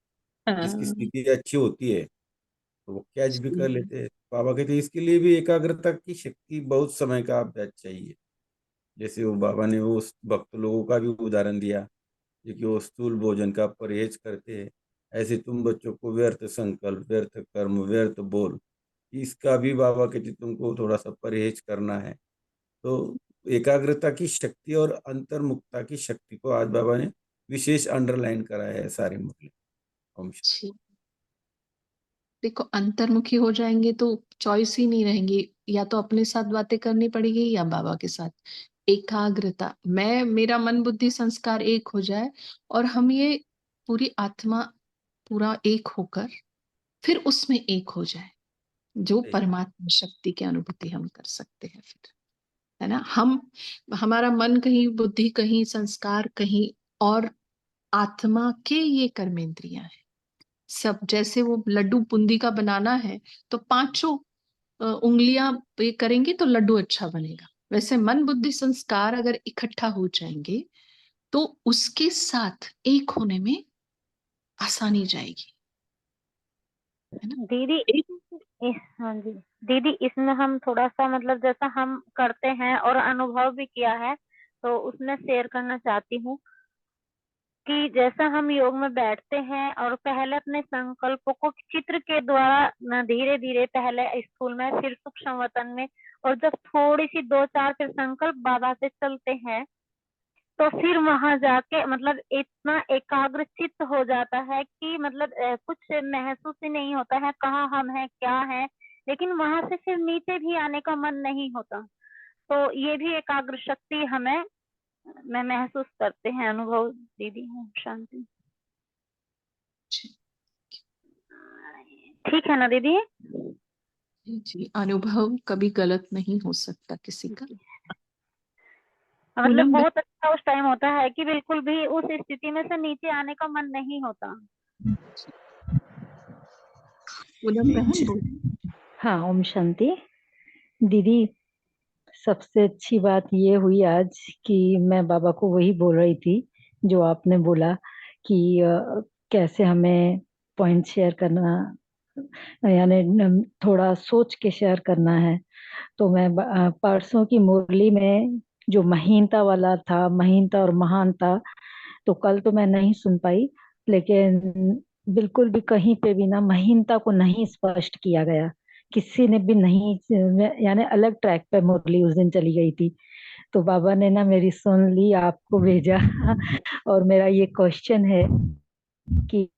जिसकी हाँ, स्थिति अच्छी होती है तो वो कैच भी कर जी। लेते हैं। बाबा कहते हैं इसके लिए भी एकाग्रता की शक्ति, बहुत समय का अभ्यास चाहिए। जैसे वो बाबा ने वो उस भक्त लोगों का भी उदाहरण दिया जो कि वो स्थूल भोजन का परहेज करते हैं, ऐसे तुम बच्चों को व्यर्थ संकल्प, व्यर्थ कर्म, व्यर्थ बोल, इसका भी बाबा कहते तुमको थोड़ा सा परहेज करना है। तो एकाग्रता की शक्ति और अंतर्मुखता की शक्ति को आज बाबा ने विशेष अंडरलाइन करा है सारे मुरली। ओम शांति। जी। देखो, अंतर्मुखी हो जाएंगे तो चॉइस ही नहीं रहेंगी, या तो अपने साथ बातें करनी पड़ेगी या बाबा के साथ। एकाग्रता, मैं मेरा मन बुद्धि संस्कार एक हो जाए और हम ये पूरी आत्मा पूरा एक होकर फिर उसमें एक हो जाए, जो सही। परमात्मा शक्ति की अनुभूति हम कर सकते हैं फिर, है ना। हम, हमारा मन कहीं, बुद्धि कहीं, संस्कार कहीं और आत्मा के ये कर्मेंद्रियां हैं सब। जैसे वो लड्डू बूंदी का बनाना है तो पांचों उंगलियां ये करेंगे तो लड्डू अच्छा बनेगा। वैसे मन बुद्धि संस्कार अगर इकट्ठा हो जाएंगे तो उसके साथ एक होने में आसानी जाएगी, है ना। दीदी हाँ जी दीदी, इसमें हम थोड़ा सा मतलब जैसा हम करते हैं और अनुभव भी किया है, तो उसमें शेयर करना चाहती हूँ कि जैसा हम योग में बैठते हैं और पहले अपने संकल्पों को चित्र के द्वारा धीरे धीरे पहले स्थूल में फिर सूक्ष्म वतन में, और जब थोड़ी सी 2-4 फिर संकल्प बाबा से चलते हैं, तो फिर वहां जाके मतलब इतना एकाग्र चित्त हो जाता है कि मतलब कुछ महसूस ही नहीं होता है कहाँ हम हैं क्या है, लेकिन वहां से फिर नीचे भी आने का मन नहीं होता। तो ये भी एकाग्र शक्ति हमें मैं महसूस करते हैं अनुभव दीदी। ओम शांति। ठीक है ना दीदी। जी, अनुभव कभी गलत नहीं हो सकता किसी का। मतलब पूनम बहन, बहुत अच्छा उस टाइम होता है कि बिल्कुल भी उस स्थिति में से नीचे आने का मन नहीं होता। पूनम बहन बोल। हाँ, ओम शांति। दीदी, सबसे अच्छी बात ये हुई आज कि मैं बाबा को वही बोल रही थी जो आपने बोला कि कैसे हमें पॉइंट शेयर करना, यानी थोड़ा सोच के शेयर करना है। तो मैं परसों की मुरली में जो महीनता वाला था, महीनता और महानता, तो कल तो मैं नहीं सुन पाई, लेकिन बिल्कुल भी कहीं पे भी ना महीनता को नहीं स्पष्ट किया गया, किसी ने भी नहीं, यानी अलग ट्रैक पे मुरली उस दिन चली गई थी। तो बाबा ने ना मेरी सुन ली, आपको भेजा और मेरा ये क्वेश्चन है कि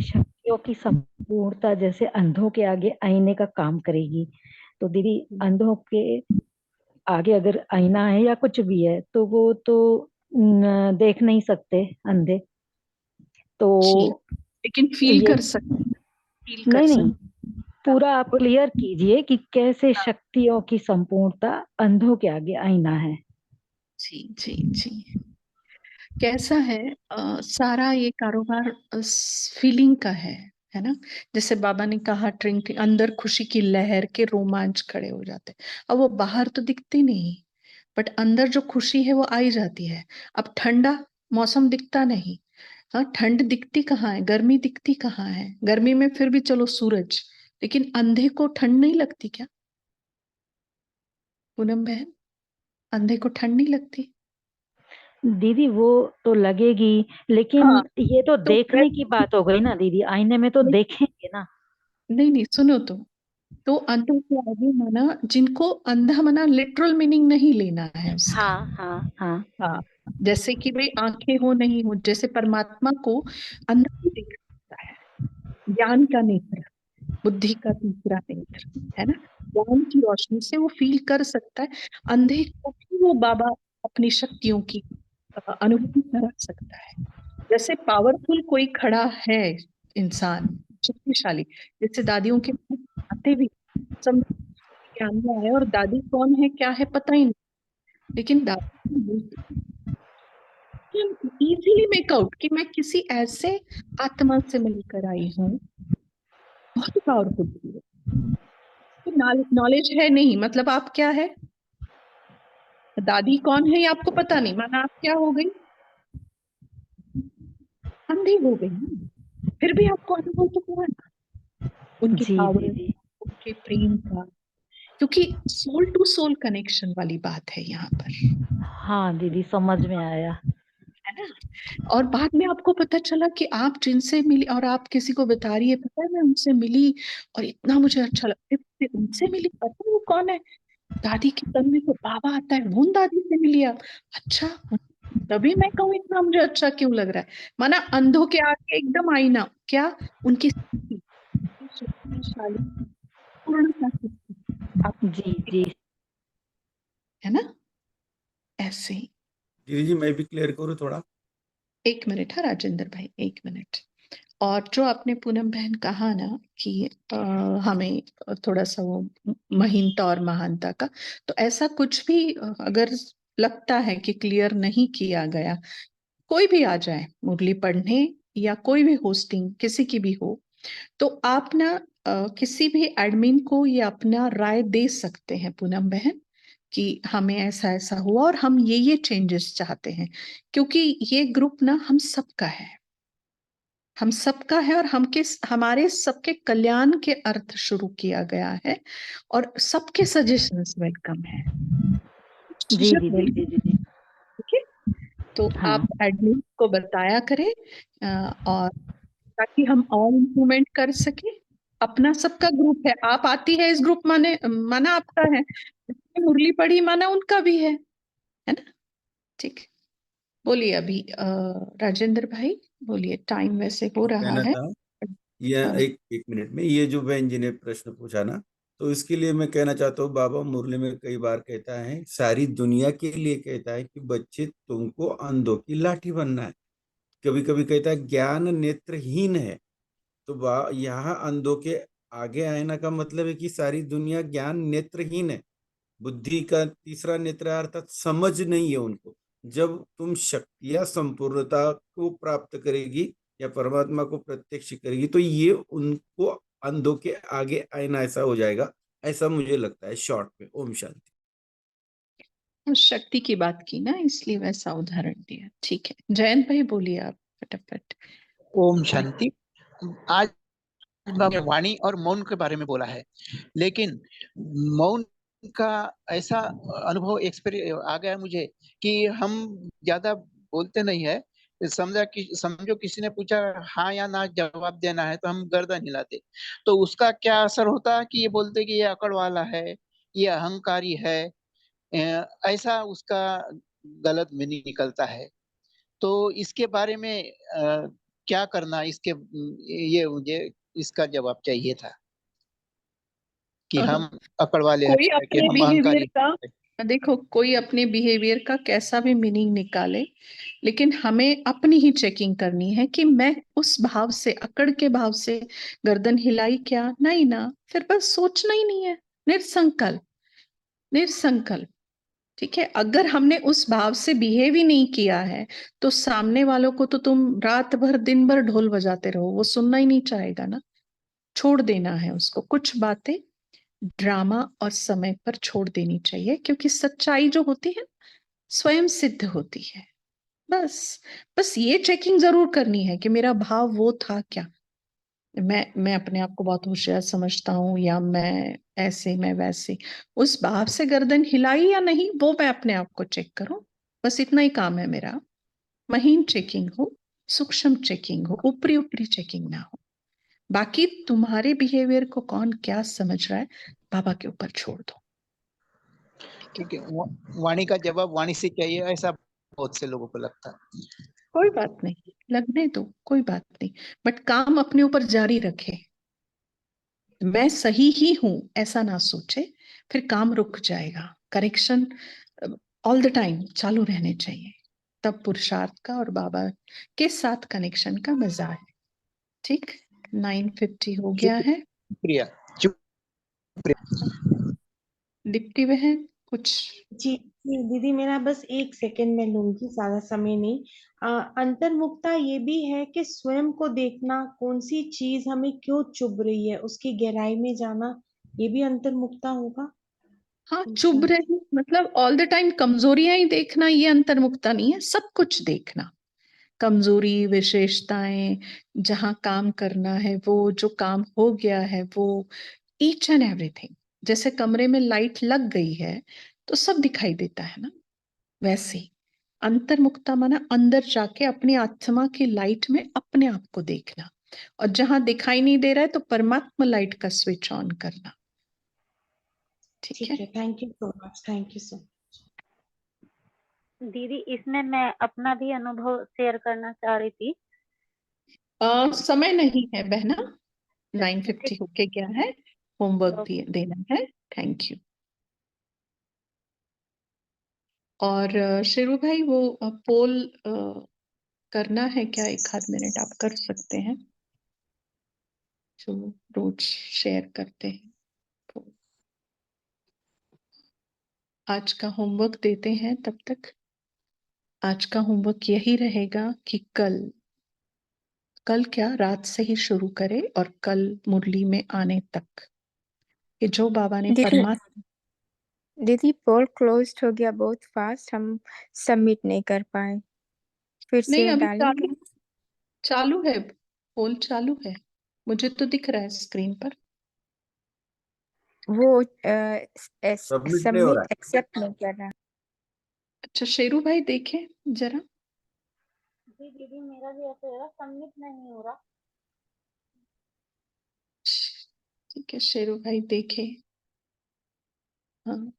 शक्तियों की संपूर्णता जैसे अंधों के आगे आईने का काम करेगी, तो दीदी अंधों के आगे अगर आईना है या कुछ भी है तो वो तो देख नहीं सकते अंधे, तो लेकिन फील ये कर सकते, फील कर नहीं नहीं, सकते। पूरा आप क्लियर कीजिए कि कैसे शक्तियों की संपूर्णता अंधों के आगे आईना है। जी जी जी, कैसा है सारा ये कारोबार फीलिंग का है ना। जैसे बाबा ने कहा ट्रिंग अंदर खुशी की लहर के रोमांच खड़े हो जाते हैं। अब वो बाहर तो दिखती नहीं, बट अंदर जो खुशी है वो आई जाती है। अब ठंडा मौसम दिखता नहीं, हाँ ठंड दिखती कहाँ है, गर्मी दिखती कहाँ है। गर्मी में फिर भी चलो सूरज, लेकिन अंधे को ठंड नहीं लगती क्या पूनम बहन? अंधे को ठंड नहीं लगती? दीदी वो तो लगेगी, लेकिन हाँ, ये तो तो देखने की बात हो गई ना दीदी, आईने में तो नहीं देखेंगे ना। नहीं नहीं, सुनो तो अंधों के आगे माना, जिनको अंधा माना लिटरल मीनिंग नहीं लेना है उसका। हाँ हाँ हाँ। हाँ, जैसे कि भाई आंखें हो नहीं हो, जैसे परमात्मा को अंधा भी देख सकता है, ज्ञान का नेत्र, बुद्धि का तीसरा नेत्र, है ना। ज्ञान की रोशनी से वो फील कर सकता है। अंधे को भी वो बाबा अपनी शक्तियों की अनुभूति करा सकता है। जैसे पावरफुल कोई खड़ा है इंसान, शक्तिशाली, जैसे दादियों के पास आते भी समझ ज्ञान में आए और दादी कौन है क्या है पता ही नहीं, लेकिन दादी इजीली मेकआउट कि मैं किसी ऐसे आत्मा से मिलकर आई हूँ। बहुत पावरफुल चीज है। तो नॉलेज है नहीं मतलब आप क्या है, दादी कौन है ये आपको पता नहीं, माना आप क्या हो गई, अंधी हो गई ना। फिर भी आपको अनुभव तो हुआ ना उनकी जी पावर, दीदी। उनके प्रेम का, क्योंकि सोल टू सोल कनेक्शन वाली बात है यहाँ पर, हाँ दीदी, समझ में आया। है ना। और बाद में आपको पता चला कि आप जिनसे मिली और आप किसी को बता रही है, पता है मैं उनसे मिली और इतना मुझे अच्छा लगा, फिर उनसे मिली, पता है वो कौन है, दादी के तन में तो बाबा आता है, वो दादी से मिली आप। अच्छा, तभी मैं कहूँ इतना मुझे अच्छा क्यों लग रहा है। माना अंधों के आगे एकदम आईना, क्या उनकी शक्तिशाली पूर्णता की, आप जी जी। है ना, ऐसे ही। दीदी जी मैं भी क्लियर करूँ थोड़ा। एक मिनट है राजेंद्र भाई, एक मिनट। और जो आपने पूनम बहन कहा ना कि हमें थोड़ा सा वो महीनता और महानता का, तो ऐसा कुछ भी अगर लगता है कि क्लियर नहीं किया गया कोई भी आ जाए मुरली पढ़ने या कोई भी होस्टिंग किसी की भी हो, तो आप ना किसी भी एडमिन को ये अपना राय दे सकते हैं पूनम बहन कि हमें ऐसा ऐसा हुआ और हम ये चेंजेस चाहते हैं, क्योंकि ये ग्रुप ना हम सबका है, हम सबका है और हमारे सबके कल्याण के अर्थ शुरू किया गया है और सबके सजेशंस वेलकम है। जी झिझक दीदी। नहीं है, ठीक है? तो हाँ आप एडमिन को बताया करें और ताकि हम और इम्प्रूवमेंट कर सके। अपना सबका ग्रुप है, आप आती है इस ग्रुप माना आपका है, जिसने मुरली पढ़ी माना उनका भी है ना? ठीक, बोलिए अभी राजेंद्र भाई बोलिए, टाइम वैसे हो रहा कहना है। था, ये एक मिनट में, ये जो बहन जी ने प्रश्न पूछा ना, तो इसके लिए मैं कहना चाहता हूँ, बाबा मुरली में कई बार कहता है, सारी दुनिया के लिए कहता है कि बच्चे तुमको अंधों की लाठी बनना है। कभी कभी कहता है ज्ञान नेत्रहीन है। तो यहाँ अंधों के आगे आना का मतलब है कि सारी दुनिया ज्ञान नेत्रहीन है। बुद्धि का तीसरा नेत्र है, अर्थात समझ नहीं है उनको। जब तुम शक्तियां संपूर्णता को प्राप्त करेगी या परमात्मा को प्रत्यक्ष करेगी, तो ये उनको अंधों के आगे आईना ऐसा हो जाएगा, ऐसा मुझे लगता है शॉर्ट में। ओम शांति। शक्ति की बात की ना, इसलिए वैसा उदाहरण दिया। ठीक है, जयंत भाई बोलिए आप फटाफट। ओम शांति। आज बाबा ने वाणी और मौन के बारे में बोला है, लेकिन मौन का ऐसा अनुभव एक्सपीरियंस आ गया मुझे कि हम ज्यादा बोलते नहीं है। समझो किसी ने पूछा हाँ या ना जवाब देना है तो हम गर्दन हिलाते, तो उसका क्या असर होता है कि ये बोलते कि ये अकड़ वाला है, ये अहंकारी है, ऐसा उसका गलत मीनिंग निकलता है। तो इसके बारे में क्या करना, ये मुझे इसका जवाब चाहिए था कि हम अकड़ वाले कोई हैं कि अपने हम बिहेवियर अहंकारी हैं। का, देखो कोई अपने बिहेवियर का कैसा भी मीनिंग निकाले, लेकिन हमें अपनी ही चेकिंग करनी है कि मैं उस भाव से, अकड़ के भाव से गर्दन हिलाई क्या? नहीं ना, फिर बस सोचना ही नहीं है। निरसंकल्प, निरसंकल्प। ठीक है, अगर हमने उस भाव से बिहेव ही नहीं किया है, तो सामने वालों को तो तुम रात भर दिन भर ढोल बजाते रहो, वो सुनना ही नहीं चाहेगा ना। छोड़ देना है उसको, कुछ बातें ड्रामा और समय पर छोड़ देनी चाहिए, क्योंकि सच्चाई जो होती है स्वयं सिद्ध होती है। बस बस ये चेकिंग जरूर करनी है कि मेरा भाव वो था क्या। मैं अपने आप को बहुत होशियार समझता हूँ, या मैं ऐसे मैं वैसे, उस भाव से गर्दन हिलाई या नहीं, वो मैं अपने आप को चेक करूं। बस इतना ही काम है मेरा। महीन चेकिंग हो, सूक्ष्म चेकिंग हो, ऊपरी ऊपरी चेकिंग ना हो। बाकी तुम्हारे बिहेवियर को कौन क्या समझ रहा है, बाबा के ऊपर छोड़ दो। क्योंकि वाणी का जवाब वाणी से चाहिए, ऐसा बहुत से लोगों को लगता है। कोई बात नहीं, लगने दो, कोई बात नहीं, बट काम अपने ऊपर जारी रखे। मैं सही ही हूं ऐसा ना सोचे, फिर काम रुक जाएगा। करेक्शन ऑल द टाइम चालू रहने चाहिए, तब पुरुषार्थ का और बाबा के साथ कनेक्शन का मजा है। ठीक, 9:50 हो गया है। शुक्रिया, शुक्रिया। डिप्टी बहन कुछ? जी जी दीदी, मेरा बस 1 सेकंड में लूंगी, ज्यादा समय नहीं। अंतर्मुखता ये भी है कि स्वयं को देखना, कौन सी चीज हमें क्यों चुभ रही है, उसकी गहराई में जाना, ये भी अंतर्मुखता होगा। हाँ, चुभ शांति। रही मतलब ऑल द टाइम कमजोरियां ही देखना, ये अंतर्मुखता नहीं है। सब कुछ देखना, कमजोरी, विशेषताएं, जहां काम करना है वो, जो काम हो गया है वो, ईच एंड एवरीथिंग। जैसे कमरे में लाइट लग गई है तो सब दिखाई देता है ना, वैसे ही अंतर्मुखता माना अंदर जाके अपनी आत्मा की लाइट में अपने आप को देखना, और जहां दिखाई नहीं दे रहा है तो परमात्मा लाइट का स्विच ऑन करना। ठीक ठीक है, है, thank you so much, thank you so दीदी इसमें मैं अपना भी अनुभव शेयर करना चाह रही थी। समय नहीं है बहना, 9:50 ठीक। होके गया है, होमवर्क भी ओके। देना है। Thank you. और शेरू भाई वो पोल करना है क्या? 1 आध मिनट आप कर सकते हैं, जो रोज शेयर करते हैं। तो आज का होमवर्क देते हैं तब तक। आज का होमवर्क यही रहेगा कि कल क्या रात से ही शुरू करें और कल मुरली में आने तक कि जो बाबा ने दीदी परमात्मा दीदी पोल क्लोज्ड हो गया बहुत फास्ट, हम सबमिट नहीं कर पाए, फिर नहीं से अभी डालेंगे। चालू है, पोल चालू है, मुझे तो दिख रहा है स्क्रीन पर। वो सबमिट नहीं हो रहा सबमिट एक्सेप्ट नहीं कर रहा। अच्छा शेरू भाई देखें जरा। जी दीदी मेरा भी ऐसे हो रहा, सबमिट नहीं हो रहा। ठीक है शेरू भाई देखे। हाँ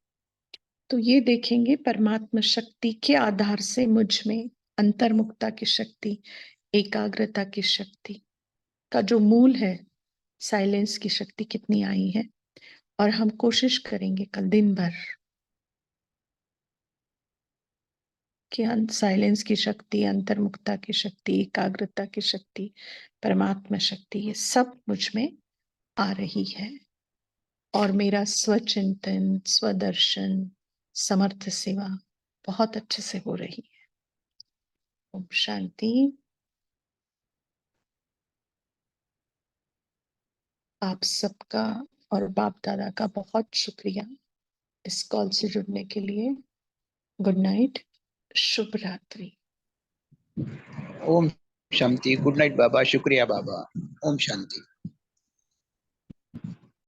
तो ये देखेंगे परमात्मा शक्ति के आधार से मुझ में अंतर्मुखता की शक्ति, एकाग्रता की शक्ति का जो मूल है, साइलेंस की शक्ति कितनी आई है। और हम कोशिश करेंगे कल दिन भर कि साइलेंस की शक्ति, अंतर्मुखता की शक्ति, एकाग्रता की शक्ति, परमात्मा शक्ति, ये सब मुझ में आ रही है और मेरा स्वचिंतन, स्वदर्शन, समर्थ सेवा बहुत अच्छे से हो रही है। ओम शांति। आप सबका और बाप दादा का बहुत शुक्रिया इस कॉल से जुड़ने के लिए। गुड नाइट, शुभ रात्रि। ओम शांति। गुड नाइट बाबा। शुक्रिया बाबा। ओम शांति।